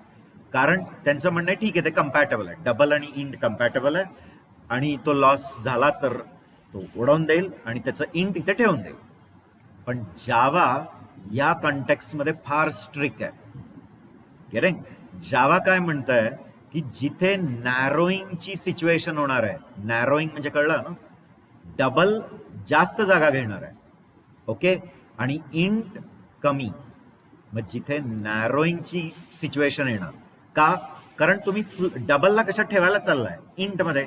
कारण त्यांचं म्हणणं आहे ठीक आहे ते कम्पॅटेबल आहे, डबल आणि इंट कम्पॅटेबल आहे, आणि तो लॉस झाला तर तो उडवून देईल आणि त्याचं इंट इथे ठेवून देईल. पण जावा या कॉन्टेक्स्टमध्ये फार स्ट्रिक्ट आहे. गेटिंग? जावा काय म्हणतंय की जिथे नॅरोईंगची सिच्युएशन होणार आहे, नॅरोईंग म्हणजे कळलं ना, डबल जास्त जागा घेणार आहे, ओके, आणि इंट कमी, मग जिथे नॅरोईंगची सिच्युएशन येणार का, कारण तुम्ही डबलला कशात ठेवायला चाललाय, इंट मध्ये,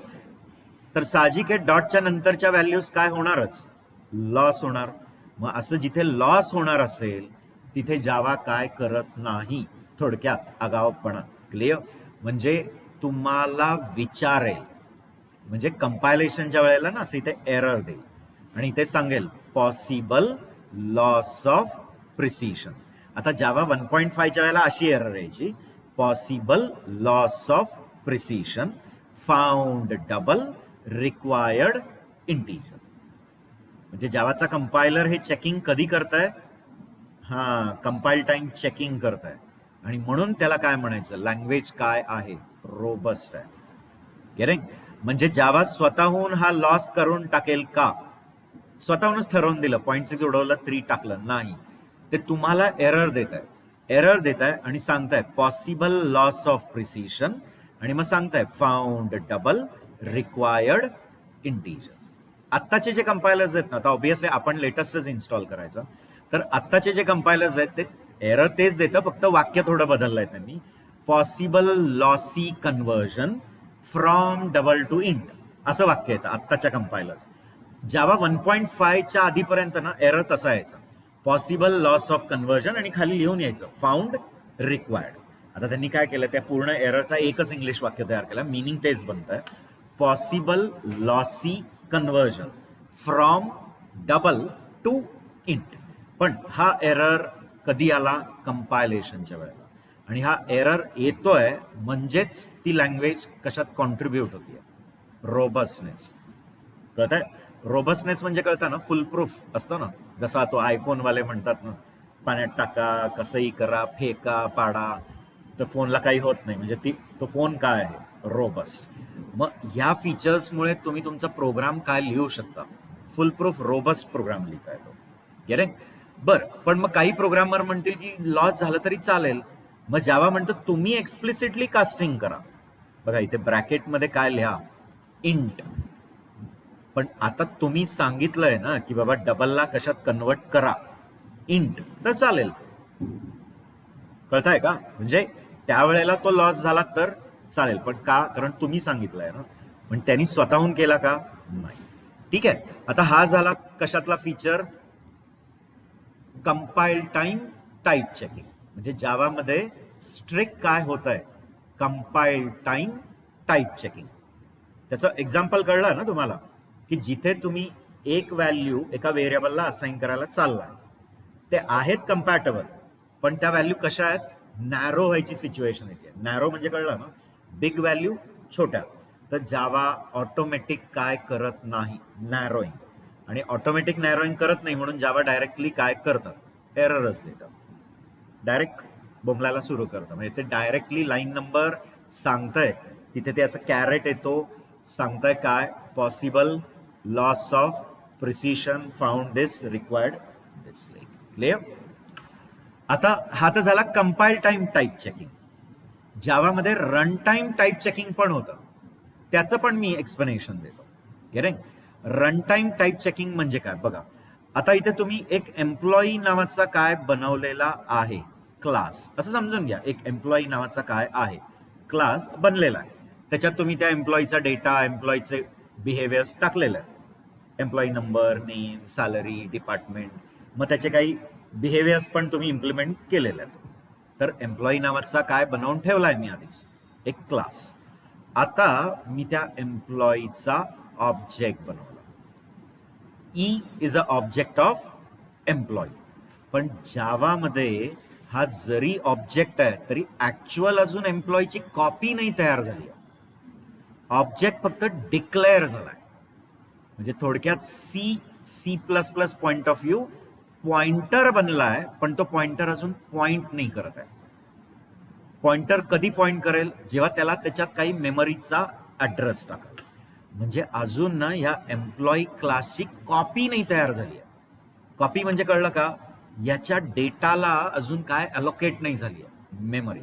तर साहजिक आहे डॉटच्या नंतरच्या व्हॅल्यूज काय होणारच, लॉस होणार. मग असं जिथे लॉस होणार असेल तिथे जावा काय करत नाही, थोडक्यात आगावपणा. क्लिअर? म्हणजे तुम्हाला विचारेल, म्हणजे कंपायलेशनच्या वेळेला ना असं इथे एरर देईल आणि इथे सांगेल पॉसिबल लॉस ऑफ प्रिसिशन. आता जावा 1.5च्या वेळेला अशी एरर यायची, possible loss of precision, found double, required integer. म्हणजे जावाचा कंपायलर हे चेकिंग कधी करताय, कंपाईल टाइम चेकिंग करताय, आणि म्हणून त्याला काय म्हणायचं, लँग्वेज काय आहे, रोबस्ट आहे. गेटिंग? म्हणजे जावा स्वतःहून हा लॉस करून टाकेल का, स्वतःहूनच ठरवून दिलं, 0.6 उडवलं 3 टाकलं, नाही, ते तुम्हाला एरर देत आहे आणि सांगताय पॉसिबल लॉस ऑफ प्रिसिशन, आणि मग सांगताय फाउंड डबल, रिक्वायर्ड इंटीजर. आत्ताचे जे कंपायलर्स आहेत ना, आता ऑब्व्हियसली आपण लेटेस्टच इन्स्टॉल करायचं, तर आत्ताचे जे कंपायलर्स आहेत ते एरर तेच देतं, फक्त वाक्य थोडं बदललंय त्यांनी, possible lossy conversion from double to int, असं वाक्य येतं आत्ताच्या कंपायलर्स. जावा 1.5च्या आधीपर्यंत ना एरर तसा यायचा, पॉसिबल लॉस ऑफ कन्व्हर्जन आणि खाली लिहून यायचं फाउंड रिक्वायर्ड. आता त्यांनी काय केलं, त्या पूर्ण एररचा एकच इंग्लिश वाक्य तयार केलं, मिनिंग तेच बनतंय, possible lossy conversion from double to int. पण हा एरर कधी आला? कंपायलेशनच्या वेळेला. आणि हा एरर येतोय म्हणजेच ती लँग्वेज कशात कॉन्ट्रीब्यूट होतीये? रोबस्टनेस. कळत आहे? रोबस्टनेस म्हणजे कळतं ना, फुल प्रूफ असतं ना, जसा तो आयफोनवाले म्हणतात ना, पाण्यात टाका, कसंही करा, फेका, पाडा, तर फोनला काही होत नाही. म्हणजे तो फोन काय आहे? रोबस्ट. मग ह्या फीचर्समुळे तुम्ही तुमचा प्रोग्राम काय लिहू शकता? फुल प्रूफ रोबस्ट प्रोग्राम लिहिता येतो. गेले? बरं, पण मग काही प्रोग्रामर म्हणतील की लॉस झालं तरी चालेल. मग जावा म्हणतो तुम्ही एक्सप्लिसिटली कास्टिंग करा. बघा इथे ब्रॅकेटमध्ये काय लिहा? इंट. पण आता तुम्ही सांगितलंय ना की बाबा डबलला कशात कन्वर्ट करा, इंट, तर चालेल. कळताय का? म्हणजे त्यावेळेला तो लॉस झाला तर चालेल, पण का? कारण तुम्ही सांगितलंय ना. पण त्यांनी स्वतःहून केला का? नाही. ठीक आहे. आता हा झाला कशातला feature? Compile time type checking. म्हणजे जावामध्ये स्ट्रिक्ट काय होत आहे? Compile time type checking. त्याचं एक्झाम्पल कळलं ना तुम्हाला, की जिथे तुम्ही एक व्हॅल्यू एका व्हेरिएबलला असाइन करायला चाललाय, ते आहेत कंपॅटेबल, पण त्या व्हॅल्यू कशा आहेत? नॅरो व्हायची सिच्युएशन येते. नॅरो म्हणजे कळलं ना, बिग व्हॅल्यू छोट्या. तर जावा ऑटोमॅटिक काय करत नाही? नॅरोईंग. आणि ऑटोमॅटिक नॅरोईंग करत नाही म्हणून जावा डायरेक्टली काय करतात? एररच देतात. डायरेक्ट बोंबलायला सुरू करतं. म्हणजे ते डायरेक्टली लाईन नंबर सांगतंय, तिथे त्याचा कॅरेट येतो, सांगताय काय? Possible loss of precision found this required this. Clear? आता हा तर झाला कंपाईल टाइम टाईप चेकिंग. जावामध्ये रन टाइम टाईप चेकिंग पण होतं, त्याचं पण मी एक्सप्लेनेशन देतो. Getting? Run time type checking म्हणजे काय? बघा, आता इथे तुम्ही एक एम्प्लॉई नावाचा काय बनवलेला आहे? क्लास. असं समजून घ्या, एक एम्प्लॉई नावाचा काय आहे? क्लास बनलेला आहे. त्याच्यात तुम्ही त्या एम्प्लॉईचा डेटा, एम्प्लॉईचे बिहेवियर्स टाकलेले आहेत. Employee number, name, salary, department. मग त्याचे काही बिहेवियर्स पण तुम्ही इम्प्लिमेंट केलेले आहेत. तर एम्प्लॉई नावाचा काय बनवून ठेवलाय मी आधीच? एक क्लास. आता मी त्या एम्प्लॉईचा ऑब्जेक्ट बनवला. E is a object of employee. पण जावामध्ये हा जरी ऑब्जेक्ट आहे तरी ऍक्च्युअल अजून एम्प्लॉईची कॉपी नाही तयार झाली. ऑब्जेक्ट फक्त डिक्लेअर झालाय. म्हणजे थोडक्यात C plus plus point of view pointer बनलाय, पण तो पॉइंटर अजून पॉइंट नाही करत आहे. पॉइंटर कधी पॉइंट करेल? जेव्हा त्याला त्याच्यात काही मेमरीचा ऍड्रेस टाकाल. म्हणजे अजून ना ह्या एम्प्लॉई क्लासची कॉपी नाही तयार झाली आहे. कॉपी म्हणजे कळलं का? याच्या डेटाला अजून काय अलोकेट नाही झाली आहे, मेमरी.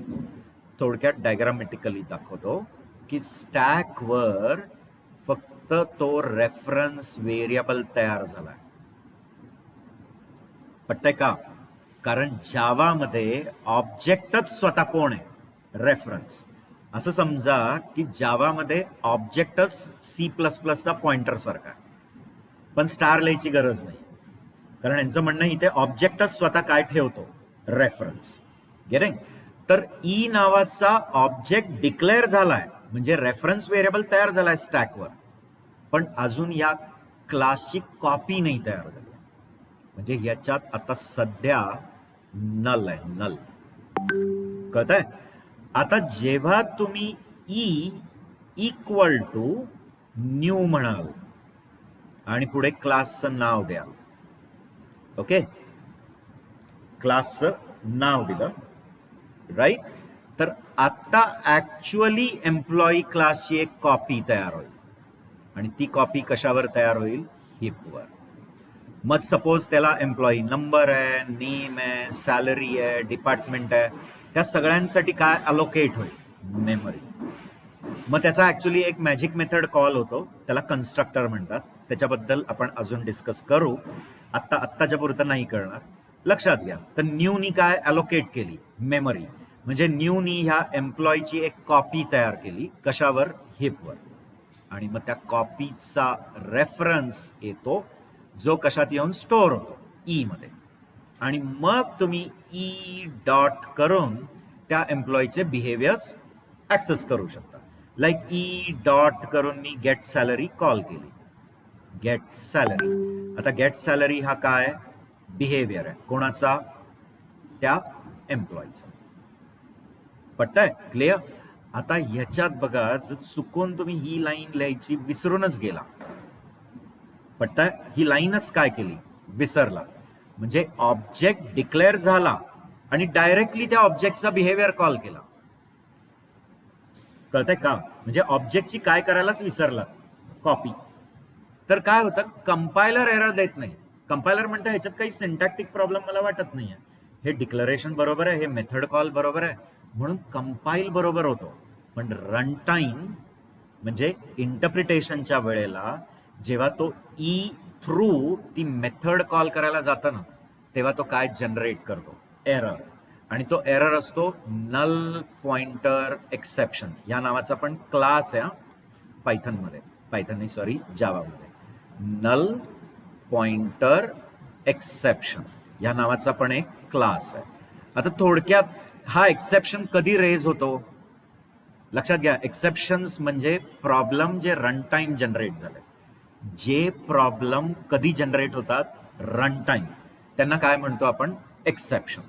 थोडक्यात डायग्रामॅटिकली दाखवतो की स्टॅकवर फक्त तो रेफरन्स व्हेरिएबल तयार झालाय. पटतंय का? कारण जावामध्ये ऑब्जेक्टच स्वतः कोण आहे? रेफरन्स. असं समजा की जावामध्ये ऑब्जेक्टच सी प्लस प्लसचा पॉइंटर सारखा, पण स्टार लिहायची गरज नाही. कारण यांचं म्हणणं इथे ऑब्जेक्टच स्वतः काय ठेवतो? रेफरन्स. गेटिंग? तर ई नावाचा ऑब्जेक्ट डिक्लेअर झालाय, म्हणजे रेफरन्स व्हेरिएबल तयार झालाय स्टॅकवर, पण अजून या क्लासची कॉपी नाही तयार झाली. म्हणजे याच्यात आता सध्या नल आहे, नल. कळतंय? आता जेव्हा तुम्ही ई इक्वल टू न्यू म्हणाल आणि पुढे क्लासचं नाव द्याल, ओके, क्लासचं नाव दिलं, राईट, तर आता ऍक्च्युअली एम्प्लॉई क्लासची एक कॉपी तयार होईल. आणि ती कॉपी कशावर तयार होईल? हिपवर. मग सपोज त्याला एम्प्लॉई नंबर आहे, नेम आहे, सॅलरी आहे, डिपार्टमेंट आहे, त्या सगळ्यांसाठी काय अलोकेट होईल? मेमरी. मग त्याचा ऍक्च्युअली एक मॅजिक मेथड कॉल होतो, त्याला कन्स्ट्रक्टर म्हणतात. त्याच्याबद्दल आपण अजून डिस्कस करू, आत्ताच्या पुरतं नाही करणार. लक्षात घ्या. तर न्यूनी काय अलोकेट केली? मेमरी. म्हणजे न्यूनी ह्या एम्प्लॉईची एक कॉपी तयार केली. कशावर? हिपवर. आणि मग त्या कॉपीचा रेफरन्स येतो, जो कशात येऊन स्टोअर होतो? ई मध्ये. आणि मग तुम्ही ई डॉट करून त्या एम्प्लॉईचे बिहेवियर्स ऍक्सेस करू शकता. लाईक ई डॉट करून मी गेट सॅलरी कॉल केली. Get salary. आता गेट सॅलरी हा काय बिहेवियर आहे कोणाचा, त्या एम्प्लॉईचा. पटतंय? क्लिअर? आता ह्याच्यात बघा, जर चुकून तुम्ही ही लाईन लिहायची विसरूनच गेला, पटतंय? ही लाईनच काय केली, विसरला, म्हणजे ऑब्जेक्ट डिक्लेअर झाला आणि डायरेक्टली त्या ऑब्जेक्टचा बिहेवियर कॉल केला. कळतंय का? म्हणजे ऑब्जेक्टची काय करायलाच विसरला, कॉपी. तर काय होतं, कंपायलर एरर देत नाही. कंपायलर म्हणतं ह्याच्यात काही सिंटॅक्टिक प्रॉब्लेम मला वाटत नाहीये, हे डिक्लरेशन बरोबर आहे, हे मेथड कॉल बरोबर आहे, म्हणून कंपाईल बरोबर होतो. पण रन टाइम म्हणजे इंटरप्रिटेशनच्या वेळेला जेव्हा तो ई थ्रू ती मेथड कॉल करायला जातं ना, तेव्हा तो काय जनरेट करतो, एरर. आणि तो एरर असतो नल पॉइंटर एक्सेप्शन या नावाचा पण क्लास आहे पायथनमध्ये, पायथन नाही सॉरी जावामध्ये. नल पॉइंटर एक्सेप्शन या नावाचा पण एक क्लास आहे. आता थोडक्यात हा एक्सेप्शन कधी रेज होतो, लक्षात घ्या. एक्सेप्शन्स म्हणजे प्रॉब्लेम जे रन टाइम जनरेट झाले. जे प्रॉब्लेम कधी जनरेट होतात, रन टाइम, त्यांना काय म्हणतो आपण, एक्सेप्शन.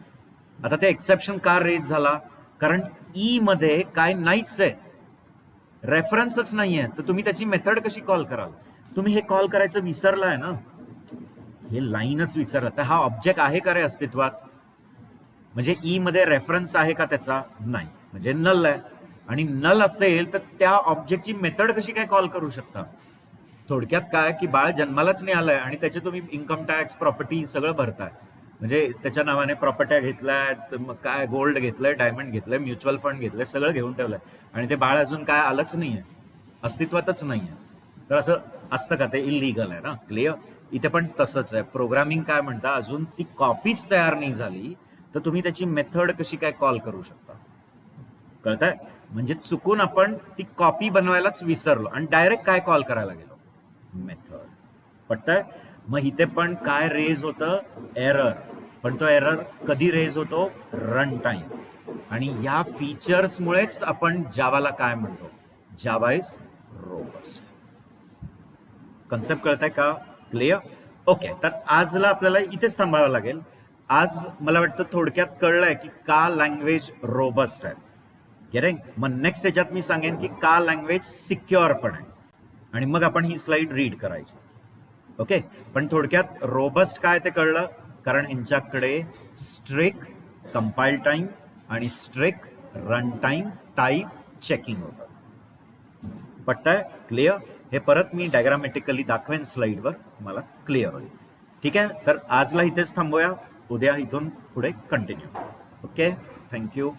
आता ते एक्सेप्शन का रेज झाला, कारण ई मध्ये काय नाहीच आहे, रेफरन्सच नाहीये, तर तुम्ही त्याची मेथड कशी कॉल कराल. तुम्ही हे कॉल करायचं विसरलाय ना, हे लाईनच विसरला, तर हा ऑब्जेक्ट आहे का रे अस्तित्वात, म्हणजे ई मध्ये रेफरन्स आहे का त्याचा, नाही, म्हणजे नल आहे. आणि नल असेल तर त्या ऑब्जेक्टची मेथड कशी काय कॉल करू शकता. थोडक्यात काय की बाळ जन्मालाच नाही आलंय आणि त्याचे तुम्ही इन्कम टॅक्स प्रॉपर्टी सगळं भरताय, म्हणजे त्याच्या नावाने प्रॉपर्ट्या घेतल्यात, मग काय गोल्ड घेतलंय, डायमंड घेतलंय, म्युच्युअल फंड घेतलंय, सगळं घेऊन ठेवलंय आणि ते बाळ अजून काय आलंच नाहीये, अस्तित्वातच नाहीये. तर असं असतं का, ते इलिगल आहे ना. क्लिअर? इथे पण तसंच आहे. प्रोग्रामिंग काय म्हणता, अजून ती कॉपीच तयार नाही झाली तर तुम्ही त्याची मेथड कशी काय कॉल करू शकता. कळतंय? म्हणजे चुकून आपण ती कॉपी बनवायलाच विसरलो आणि डायरेक्ट काय कॉल करायला गेलो, मेथड. पटतंय? मग इथे पण काय रेज होतं, एरर. पण तो एरर कधी रेज होतो, रन टाइम. आणि या फीचर्समुळेच आपण जावाला काय म्हणतो, जावा इज रोबस्ट. कन्सेप्ट कळताय का? क्लिअर? ओके. तर आजला आपल्याला इथेच थांबावं लागेल. आज मला वाटतं थोडक्यात कळलंय की का लँग्वेज रोबस्ट आहे. गेटिंग? मग नेक्स्ट याच्यात मी सांगेन की का लँग्वेज सिक्युअर पण आहे आणि मग आपण ही स्लाइड रीड करायची. ओके. पण थोडक्यात रोबस्ट काय ते कळलं, कारण ह्यांच्याकडे स्ट्रिक कंपाईल टाइम आणि strict run time type checking होतं. पटतंय? क्लिअर? हे परत मी डायग्रामॅटिकली दाखवेन स्लाइडवर, तुम्हाला क्लिअर होईल. ठीक आहे. तर आजला इथेच थांबूया, उद्या इथून पुढे कंटिन्यू. ओके. थँक्यू.